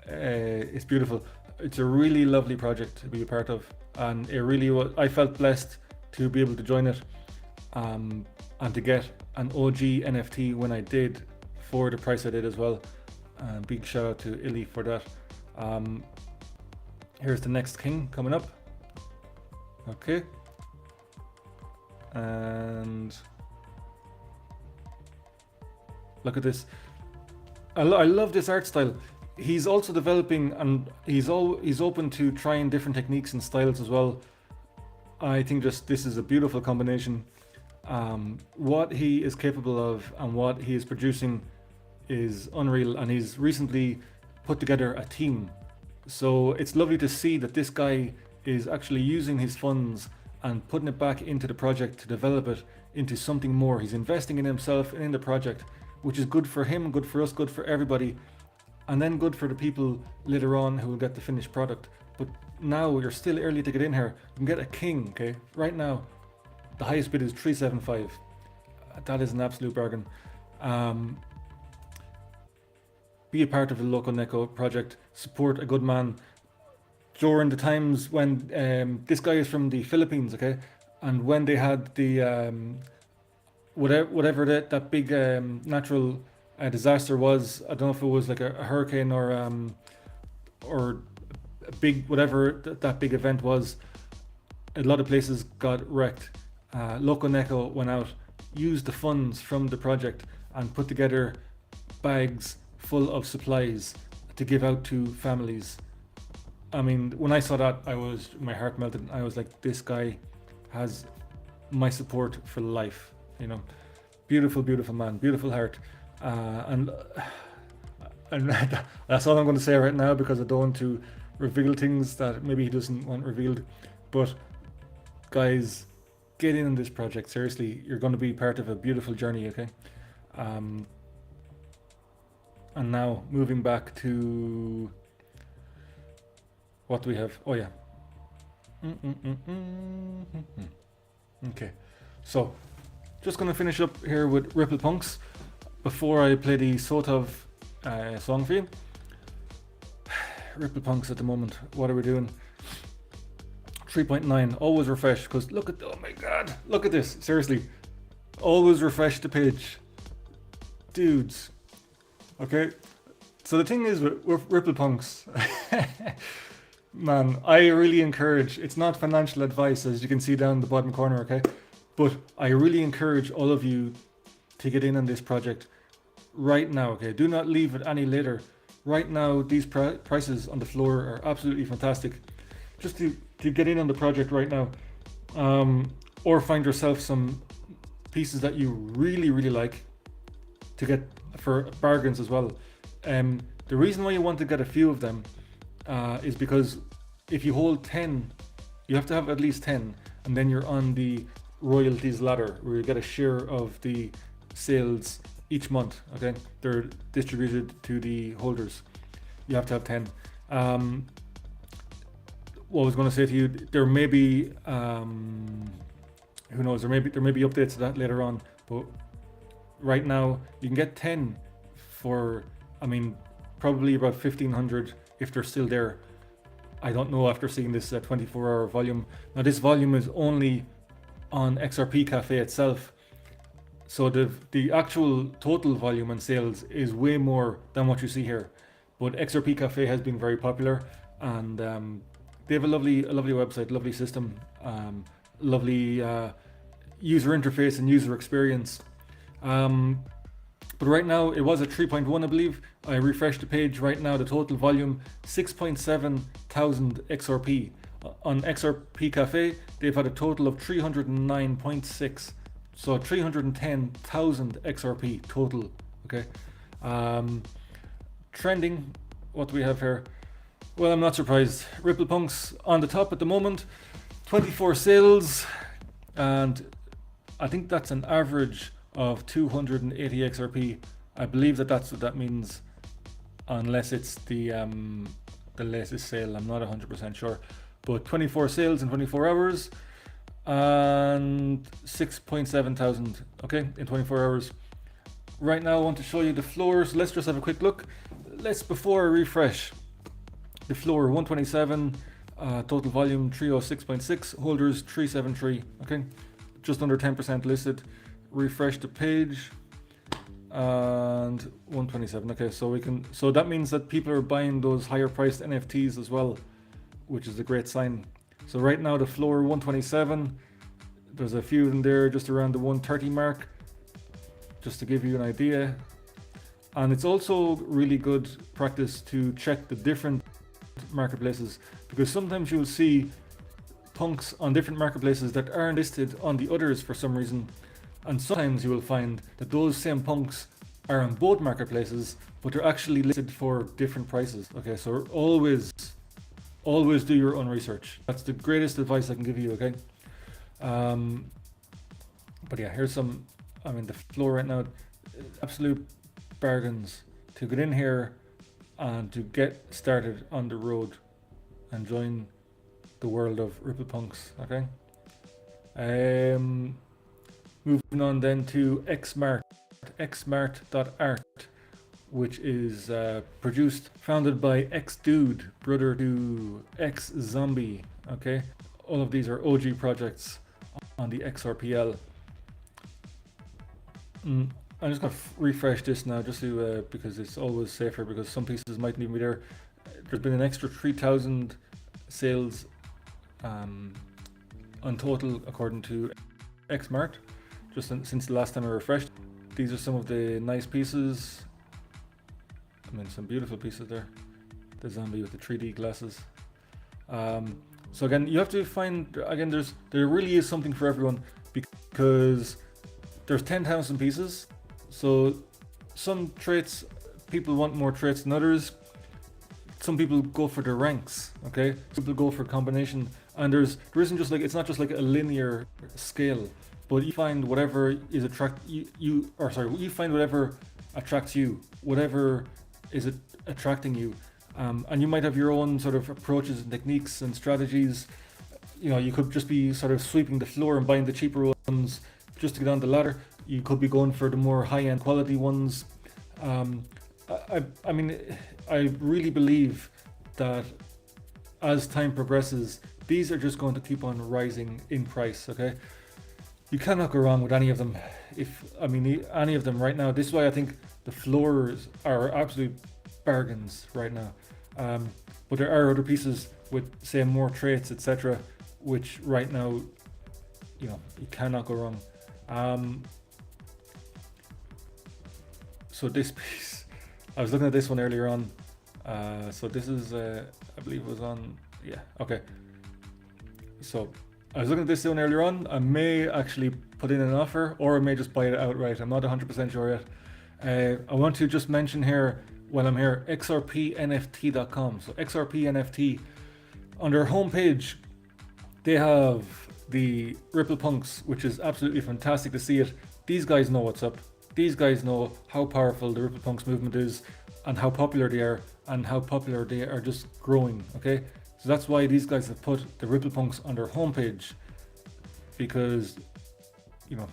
It's beautiful. It's a really lovely project to be a part of, and it really was. I felt blessed to be able to join it, and to get an OG NFT when I did, for the price I did as well. Big shout out to Illy for that. Here's the next king coming up. Okay, and look at this. I love this art style. He's also developing, and he's open to trying different techniques and styles as well. I think just this is a beautiful combination. What he is capable of and what he is producing is unreal, and he's recently put together a team. So it's lovely to see that this guy is actually using his funds and putting it back into the project to develop it into something more. He's investing in himself and in the project, which is good for him, good for us, good for everybody, and then good for the people later on who will get the finished product. But now you're still early to get in here. You can get a king, okay? Right now, the highest bid is 375. That is an absolute bargain. Be a part of the Loco Neko project. Support a good man during the times when this guy is from the Philippines, okay? And when they had the whatever that big natural disaster was, I don't know if it was like a hurricane or a big whatever that big event was. a lot of places got wrecked. Loco Neco went out, used the funds from the project and put together bags full of supplies to give out to families. I mean, when I saw that, my heart melted. I was like, this guy has my support for life, you know. Beautiful, beautiful man, beautiful heart. And that's all I'm going to say right now, because I don't want to reveal things that maybe he doesn't want revealed. But guys, get in on this project. Seriously, you're going to be part of a beautiful journey, okay? And now moving back to what do we have? Oh yeah. Okay, so just gonna finish up here with Ripple Punks before I play the Sotov song for you. Ripple Punks at the moment, what are we doing? 3.9, always refresh, because look at, oh my god, look at this, seriously, always refresh the page, dudes. Okay, so the thing is with Ripple Punks, man, I really encourage, it's not financial advice as you can see down the bottom corner, okay, but I really encourage all of you to get in on this project right now, okay, do not leave it any later. Right now, these prices on the floor are absolutely fantastic. Just to get in on the project right now, or find yourself some pieces that you really, really like to get for bargains as well. The reason why you want to get a few of them is because if you hold 10, you have to have at least 10, and then you're on the royalties ladder where you get a share of the sales each month, okay? They're distributed to the holders. You have to have 10. What I was going to say to you, there may be, who knows, there may be updates to that later on, but right now you can get 10 for, I mean, probably about 1,500 if they're still there. I don't know after seeing this 24-hour volume. Now this volume is only on XRP Cafe itself. So the actual total volume and sales is way more than what you see here. But XRP Cafe has been very popular, and they have a lovely website, lovely system, lovely user interface and user experience. But right now it was at 3.1, I believe. I refreshed the page right now. The total volume 6.7 thousand XRP. On XRP Cafe, they've had a total of 309.6. So 310,000 XRP total, okay? Trending, what do we have here? Well, I'm not surprised. Ripple Punks on the top at the moment, 24 sales, and I think that's an average of 280 XRP. I believe that's what that means, unless it's the latest sale. I'm not 100% sure, but 24 sales in 24 hours. And 6.7 thousand, okay, in 24 hours. Right now I want to show you the floors. Let's just have a quick look. Before I refresh, the floor 127, total volume 306.6, holders 373, okay, just under 10% listed. Refresh the page, and 127, okay, so that means that people are buying those higher priced NFTs as well, which is a great sign. So right now the floor 127, there's a few in there just around the 130 mark, just to give you an idea. And it's also really good practice to check the different marketplaces, because sometimes you'll see punks on different marketplaces that aren't listed on the others for some reason. And sometimes you will find that those same punks are on both marketplaces, but they're actually listed for different prices. Okay, so always do your own research. That's the greatest advice I can give you, okay? But yeah, here's some, I mean, the floor right now, absolute bargains to get in here and to get started on the road and join the world of Ripple Punks, okay? Moving on then to xmart.art, which is founded by X-Dude, brother to X-Zombie, okay? All of these are OG projects on the XRPL. I'm just going to refresh this now just to, because it's always safer, because some pieces mightn't even be there. There's been an extra 3,000 sales on total according to Xmart, just since the last time I refreshed. These are some of the nice pieces. I mean, some beautiful pieces there. The zombie with the 3D glasses. So again, you have to find, again, there really is something for everyone, because there's 10,000 pieces. So some traits, people want more traits than others. Some people go for the ranks, okay? Some people go for combination, and there isn't just like, it's not just like a linear scale, but you find whatever is you find whatever attracts you, whatever is attracting you. And you might have your own sort of approaches and techniques and strategies. You know, you could just be sort of sweeping the floor and buying the cheaper ones just to get on the ladder. You could be going for the more high-end quality ones. I mean, I really believe that as time progresses, these are just going to keep on rising in price, okay? You cannot go wrong with any of them. Any of them right now. This is why I think the floors are absolute bargains right now. But there are other pieces with, say, more traits, etc., which right now, you know, you cannot go wrong. So this piece, I was looking at this one earlier on. So this is, I believe it was on, yeah, okay. So I was looking at this one earlier on. I may actually put in an offer, or I may just buy it outright. I'm not 100% sure yet. I want to just mention here, while I'm here, XRPNFT.com. So XRPNFT, on their homepage, they have the Ripple Punks, which is absolutely fantastic to see it. These guys know what's up. These guys know how powerful the Ripple Punks movement is, and how popular they are, and how popular they are just growing, okay? So that's why these guys have put the Ripple Punks on their homepage, because, you know,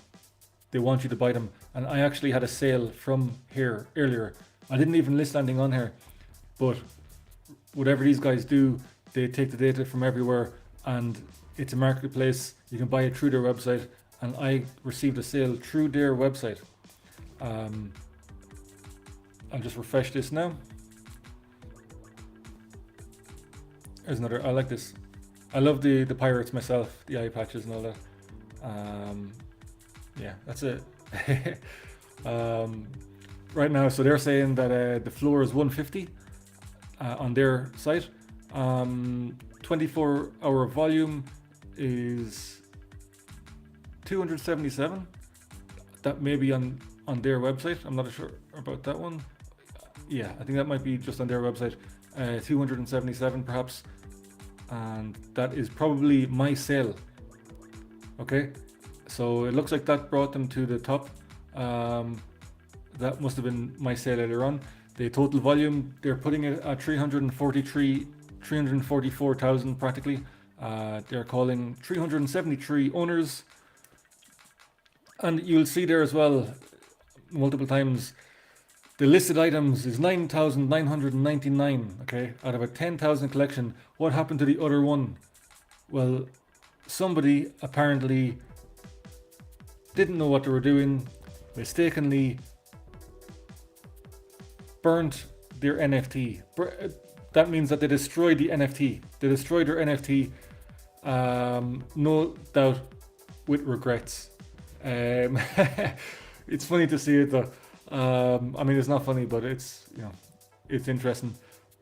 they want you to buy them. And I actually had a sale from here earlier. I didn't even list anything on here, but whatever these guys do, they take the data from everywhere, and it's a marketplace. You can buy it through their website, and I received a sale through their website. I'll just refresh this now. There's another. I like this. I love the pirates myself, the eye patches and all that. Yeah, that's it. Right now, so they're saying that the floor is 150 on their site. 24-hour volume is 277. That may be on their website. I'm not sure about that one. Yeah, I think that might be just on their website. 277 perhaps, and that is probably my sale. Okay, so it looks like that brought them to the top. That must have been my sale earlier on. The total volume, they're putting it at 344,000 practically. They're calling 373 owners, and you'll see there as well multiple times the listed items is 9,999, okay, out of a 10,000 collection. What happened to the other one? Well, somebody apparently didn't know what they were doing, mistakenly burnt their NFT. That means that they destroyed the NFT. They destroyed their NFT, no doubt with regrets. It's funny to see it though. I mean, it's not funny, but it's, you know, it's interesting.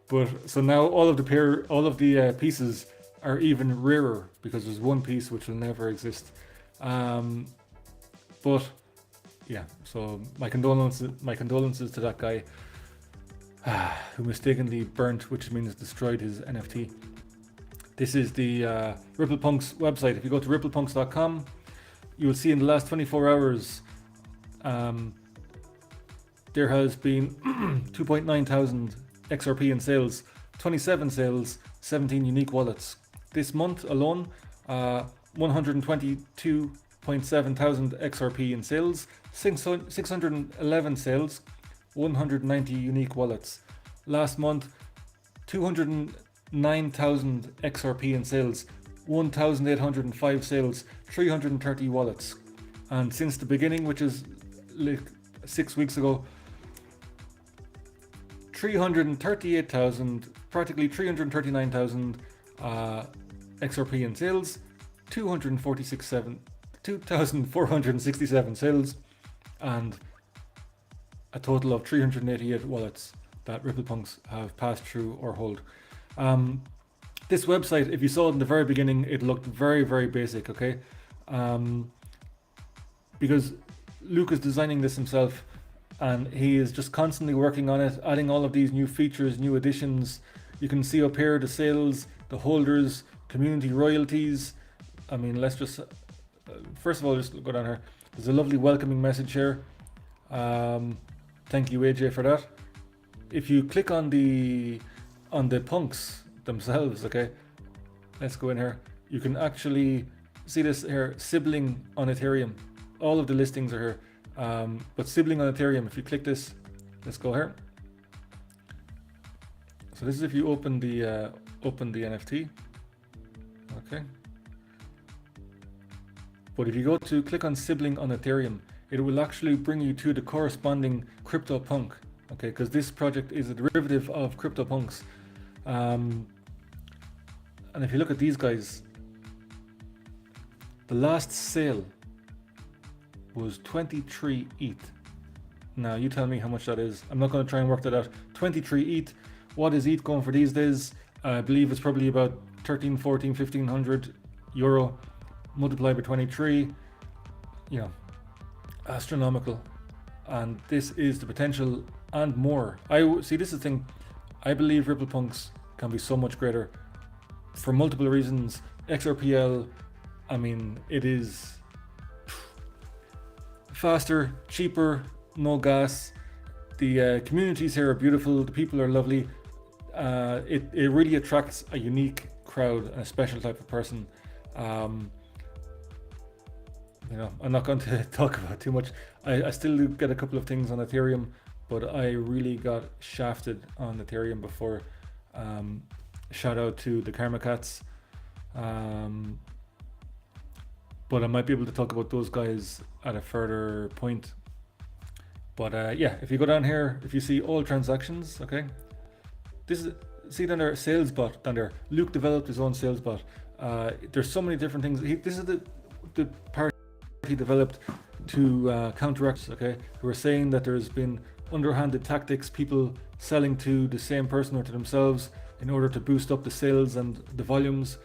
But so now all of the pieces are even rarer, because there's one piece which will never exist. But yeah, so my condolences to that guy who mistakenly burnt, which means destroyed, his NFT. This is the Ripple Punks website. If you go to ripplepunks.com, you will see in the last 24 hours there has been 2.9 thousand XRP in sales, 27 sales, 17 unique wallets. This month alone, 122.7 thousand XRP in sales, 611 sales, 190 unique wallets. Last month, 209,000 XRP in sales, 1,805 sales, 330 wallets. And since the beginning, which is like 6 weeks ago, 338,000, practically 339,000 XRP in sales, 2,467 sales and a total of 388 wallets that RipplePunks have passed through or hold. This website, if you saw it in the very beginning, it looked very, very basic, okay? Because Luke is designing this himself and he is just constantly working on it, adding all of these new features, new additions. You can see up here the sales, the holders, community royalties. I mean, let's just, first of all, just go down here. There's a lovely welcoming message here. Thank you, AJ, for that. If you click on the punks themselves, okay, let's go in here. You can actually see this here, sibling on Ethereum. All of the listings are here, but sibling on Ethereum, if you click this, let's go here. So this is if you open the NFT, okay. But if you go to click on sibling on Ethereum, it will actually bring you to the corresponding CryptoPunk, okay, because this project is a derivative of CryptoPunks. And if you look at these guys, the last sale was 23 ETH. Now you tell me how much that is. I'm not going to try and work that out. 23 ETH. What is ETH going for these days? I believe it's probably about 13, 14, 1500 euro multiplied by 23. You know, astronomical. And this is the potential and more. I see, this is the thing. I believe RipplePunks can be so much greater for multiple reasons. XRPL, I mean, it is faster, cheaper, no gas. The communities here are beautiful. The people are lovely. It really attracts a unique crowd and a special type of person. You know, I'm not going to talk about too much. I still do get a couple of things on Ethereum, but I really got shafted on Ethereum before. Shout out to the Karma Cats. But I might be able to talk about those guys at a further point. But yeah, if you go down here, if you see all transactions, okay, this is, see down there, sales bot down there. Luke developed his own sales bot. There's so many different things. This is the part he developed to counteract, okay? We were saying that there's been underhanded tactics, people selling to the same person or to themselves in order to boost up the sales and the volumes.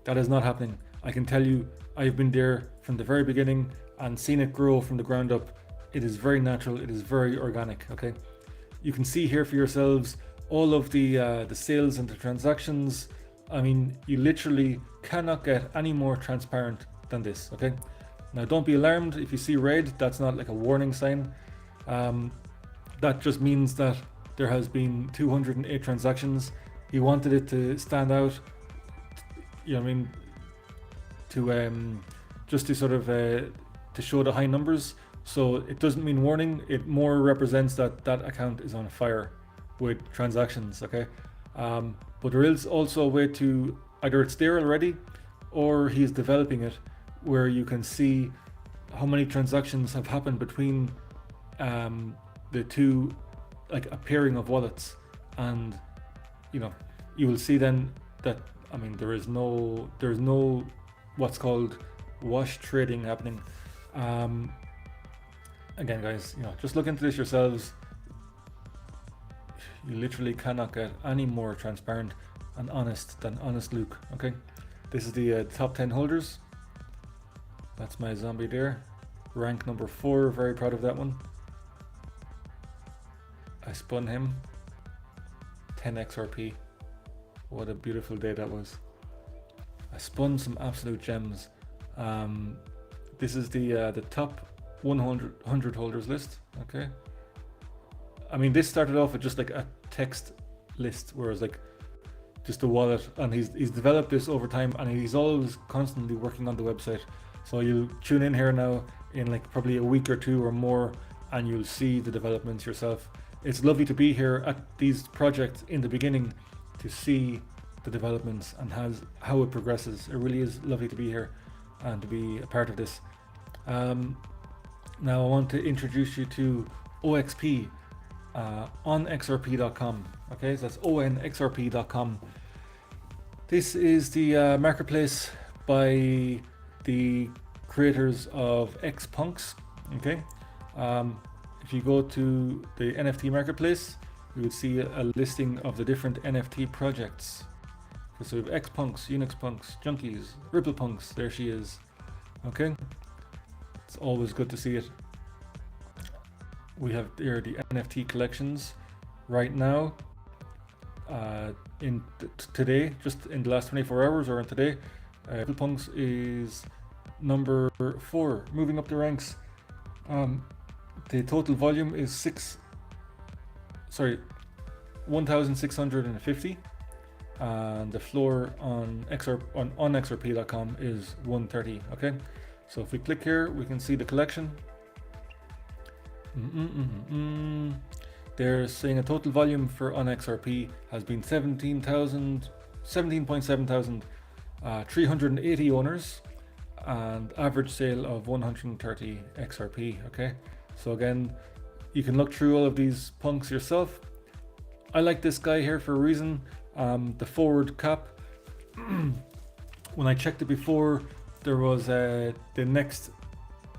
That is not happening. I can tell you, I've been there from the very beginning and seen it grow from the ground up. It is very natural. It is very organic. Okay, you can see here for yourselves all of the sales and the transactions. I mean, you literally cannot get any more transparent than this. Okay, now don't be alarmed if you see red. That's not like a warning sign. That just means that there has been 208 transactions. He wanted it to stand out. You know what I mean? To just to sort of to show the high numbers. So it doesn't mean warning. It more represents that that account is on fire with transactions. Okay, but there is also a way to either it's there already, or he's developing it, where you can see how many transactions have happened between the two, like a pairing of wallets, and you know, you will see then that, I mean, there's no what's called wash trading happening. Again, guys, you know, just look into this yourselves. You literally cannot get any more transparent and honest than honest Luke. Okay, this is the top 10 holders. That's my zombie there, rank number 4. Very proud of that one. I spun him 10 XRP. What a beautiful day that was. I spun some absolute gems. This is the top 100 holders list. Okay, I mean, this started off with just like a text list, whereas like just a wallet, and he's developed this over time, and he's always constantly working on the website. So you'll tune in here now in like probably a week or two or more, and you'll see the developments yourself. It's lovely to be here at these projects in the beginning to see the developments and how it progresses. It really is lovely to be here and to be a part of this. Now I want to introduce you to OXP on XRP.com. Okay, so that's onxrp.com. This is the marketplace by the creators of X-Punks. Okay, if you go to the NFT marketplace, you would see a listing of the different NFT projects. So we have X-Punks, Unix Punks, Junkies, Ripple Punks. There she is. Okay, it's always good to see it. We have there the NFT collections right now. Today, just in the last 24 hours or in today, Ripple Punks is number 4, moving up the ranks. The total volume is 1,650, and the floor on XRPL.com is 130. Okay, so if we click here, we can see the collection. They're saying a total volume for on XRP has been 17.7 thousand, 380 owners, and average sale of 130 XRP. Okay, so again, you can look through all of these punks yourself. I like this guy here for a reason. The forward cap. When I checked it before, there was the next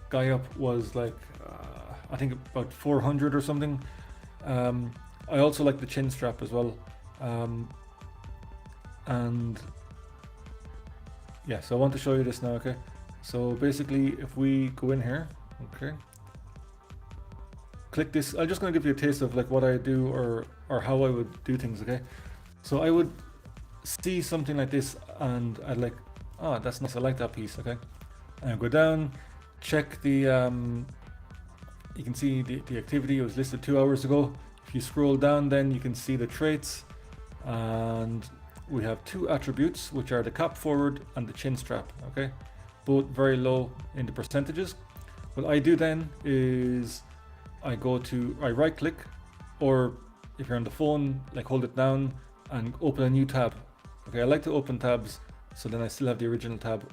guy up was like I think about 400 or something. I also like the chin strap as well. And yeah, so I want to show you this now. Okay, so basically if we go in here, okay, click this. I'm just going to give you a taste of like what I do or how I would do things. Okay, so I would see something like this and I'd like, oh, that's nice, I like that piece. Okay, and I go down, check the you can see the activity. It was listed 2 hours ago. If you scroll down, then you can see the traits, and we have 2 attributes, which are the cap forward and the chin strap. Okay, both very low in the percentages. What I do then is I right click, or if you're on the phone, like hold it down and open a new tab. Okay, I like to open tabs so then I still have the original tab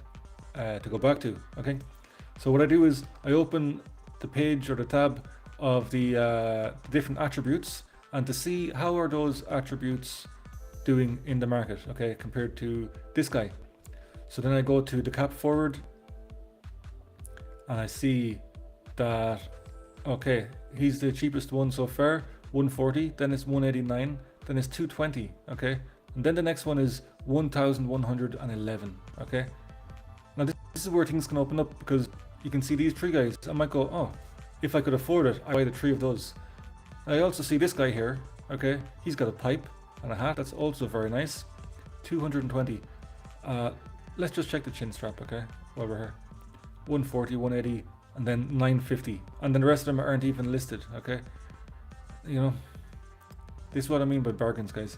to go back to. Okay, so what I do is I open the page or the tab of the different attributes, and to see how are those attributes doing in the market, okay, compared to this guy. So then I go to the cap forward and I see that, okay, he's the cheapest one so far, 140, then it's 189, then it's 220. Okay, and then the next one is 1,111. Okay, now this is where things can open up, because you can see these 3 guys. I might go, oh, if I could afford it, I'd buy the 3 of those. I also see this guy here. Okay, he's got a pipe and a hat. That's also very nice. 220. Let's just check the chin strap. Okay, while we're here, 140, 180, and then 950, and then the rest of them aren't even listed. Okay, you know, this is what I mean by bargains, guys.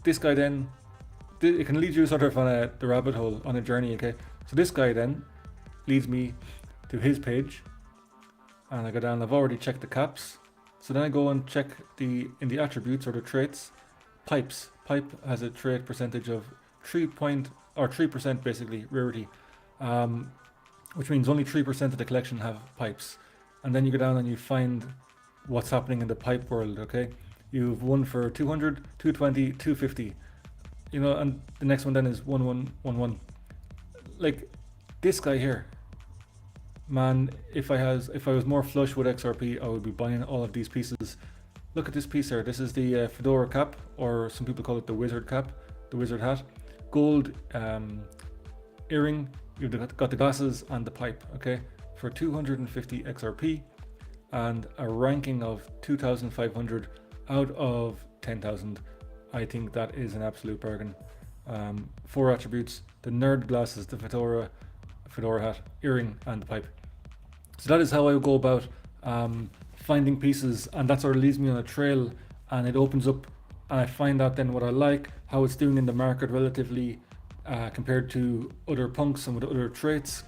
This guy then, it can lead you sort of on the rabbit hole on a journey. Okay, so this guy then leads me to his page, and I go down. I've already checked the caps, so then I go and check in the attributes or the traits. Pipes. Pipe has a trait percentage of 3% basically rarity, which means only 3% of the collection have pipes. And then you go down and you find what's happening in the pipe world. Okay, you've one for 200, 220, 250, you know, and the next one then is 1111. Like this guy here, man, if I was more flush with XRP, I would be buying all of these pieces. Look at this piece here. This is the fedora cap, or some people call it the wizard cap, the wizard hat. Gold earring. You've got the glasses and the pipe. Okay, for 250 XRP, and a ranking of 2,500 out of 10,000. I think that is an absolute bargain. 4 attributes: the nerd glasses, the fedora hat, earring, and the pipe. So that is how I go about finding pieces, and that sort of leads me on a trail, and it opens up, and I find out then what I like, how it's doing in the market relatively compared to other punks and with other traits.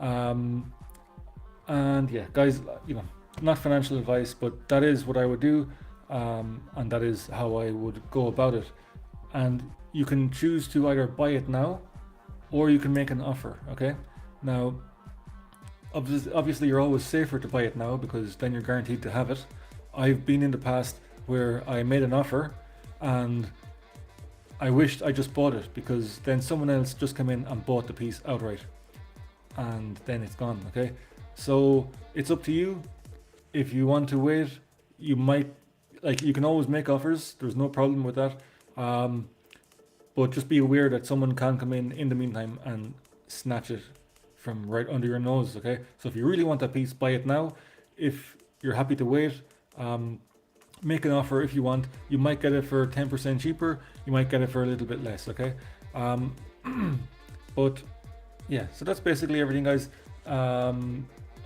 And yeah, guys, you know, not financial advice, but that is what I would do, and that is how I would go about it. And you can choose to either buy it now, or you can make an offer. Okay, now obviously you're always safer to buy it now, because then you're guaranteed to have it. I've been in the past where I made an offer and I wished I just bought it, because then someone else just came in and bought the piece outright, and then it's gone. Okay, so it's up to you. If you want to wait, you might, like, you can always make offers. There's no problem with that. But just be aware that someone can come in the meantime and snatch it from right under your nose. Okay, so if you really want that piece, buy it now. If you're happy to wait, make an offer if you want. You might get it for 10% cheaper. You might get it for a little bit less. Okay, but yeah, so that's basically everything, guys. I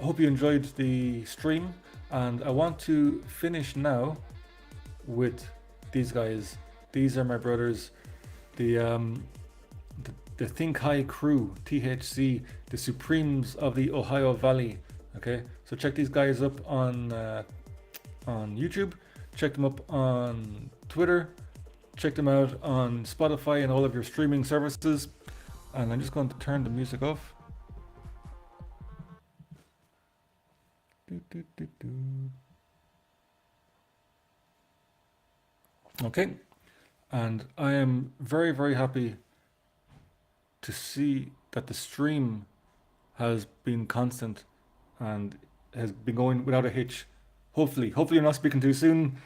hope you enjoyed the stream, and I want to finish now with these guys. These are my brothers, the Think High crew, THC, the Supremes of the Ohio Valley. Okay, so check these guys up on YouTube, check them up on Twitter, check them out on Spotify and all of your streaming services. And I'm just going to turn the music off. Okay, and I am very, very happy to see that the stream has been constant and has been going without a hitch. Hopefully you're not speaking too soon.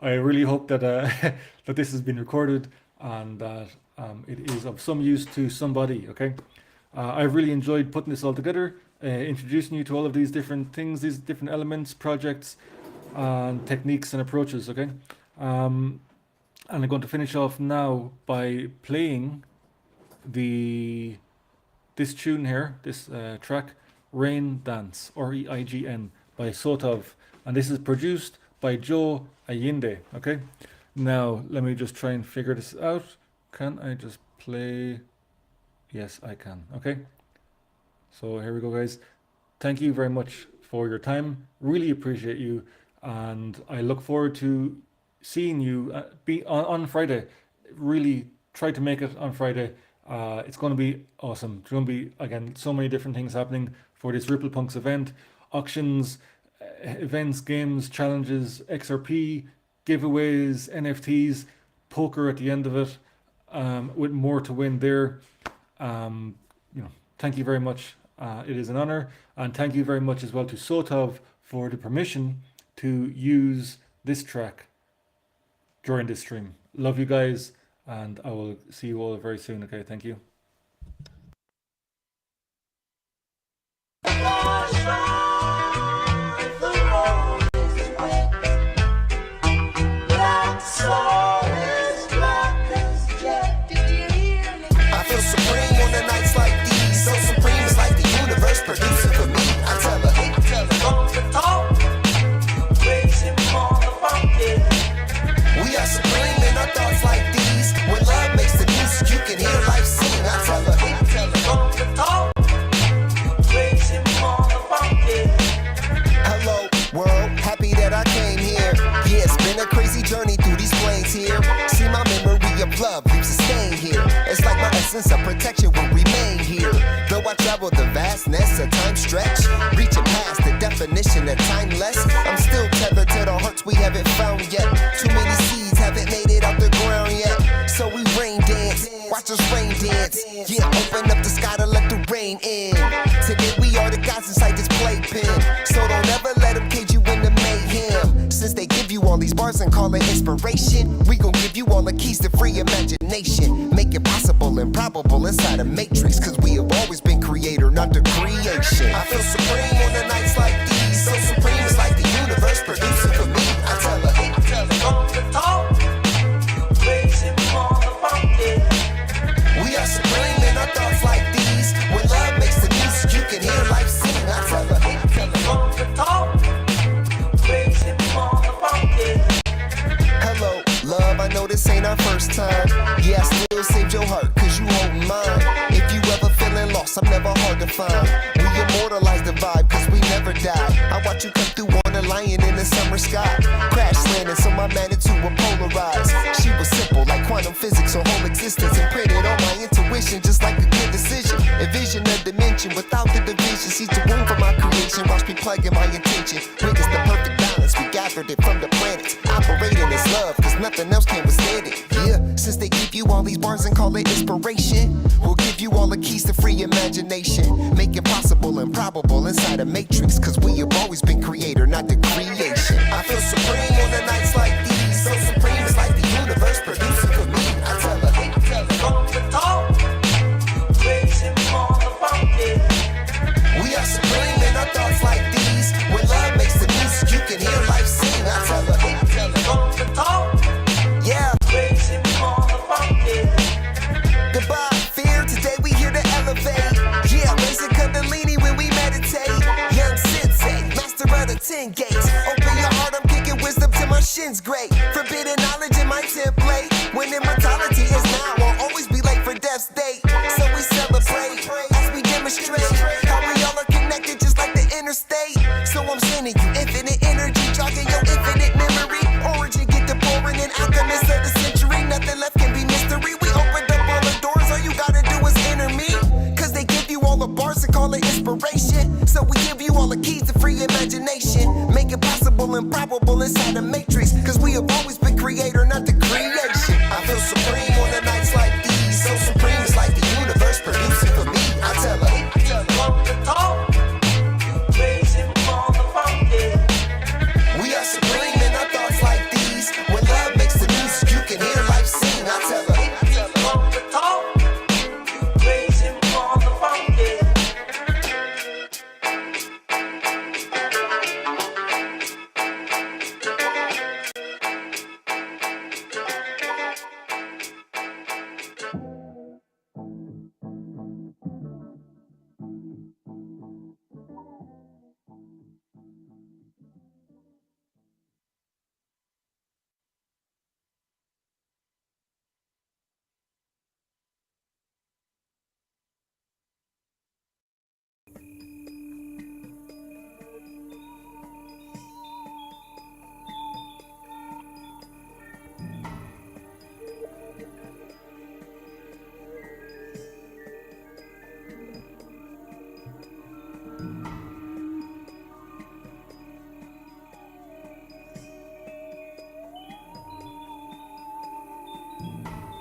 I really hope that that this has been recorded and that it is of some use to somebody. Okay, I've really enjoyed putting this all together, introducing you to all of these different things, these different elements, projects, and techniques and approaches. Okay, and I'm going to finish off now by playing this tune here, this track, Rain Dance, REIGN, by Sotov, and this is produced by Joe Allende. Okay, now let me just try and figure this out. Can I just play? Yes, I can. Okay, so here we go, guys. Thank you very much for your time. Really appreciate you, and I look forward to seeing you be on Friday. Really try to make it on Friday. It's going to be awesome. There's going to be, again, so many different things happening for this Ripple Punks event. Auctions, events, games, challenges, XRP, giveaways, NFTs, poker at the end of it, with more to win there. Thank you very much. It is an honor. And thank you very much as well to Sotov for the permission to use this track during this stream. Love you guys, and I will see you all very soon. Okay, thank you. I feel supreme on the nights like these. So supreme, it's like the universe producing for me. I tell her, we are supreme in our thoughts like these. When love makes the music, you can hear life sing. I tell her, hello world, happy that I came here. Yeah, it's been a crazy journey through these plains here. See, my memory of love leaves a stain here. It's like my essence of protection will remain here. Though I travel the vastness of time stretch, reaching past the definition of timeless, I'm still tethered to the hearts we haven't found yet. Too many seeds haven't made it out the ground yet. So we rain dance, watch us rain dance. Yeah, open up the sky to let the rain in. Today we are the gods inside this playpen. So don't ever let them cage you in the mayhem. Since they give you all these bars and call it inspiration, we gon' give you all the keys to free imagination. Make it possible and probable inside a matrix, cause we have always been creator, not the creation. I feel supreme on the nights like these. So supreme, it's like the universe producing for me. I tell her, we are supreme in our thoughts like these. When love makes the music, you can hear life sing. I tell her, hello, love, I know this ain't our first time. Yeah, I still saved your heart, cause you hold mine. If you ever feeling lost, I'm never hard to find. We immortalize the vibe, cause we never die. I watch you come through on a lion in the summer sky. Crash landing, so my manitude will polarize. She was simple, like quantum physics, her whole existence imprinted on my intuition, just like a good decision. Envision a dimension without the division. Sees the room for my creation, watch me plugging my intention. Witness the perfect balance. planets. We gathered it from the planets. Operating as love, cause nothing else can withstand it. Yeah, since they give you all these bars and call it inspiration, we'll give you all the keys to free imagination. Make it possible and probable inside a matrix, cause we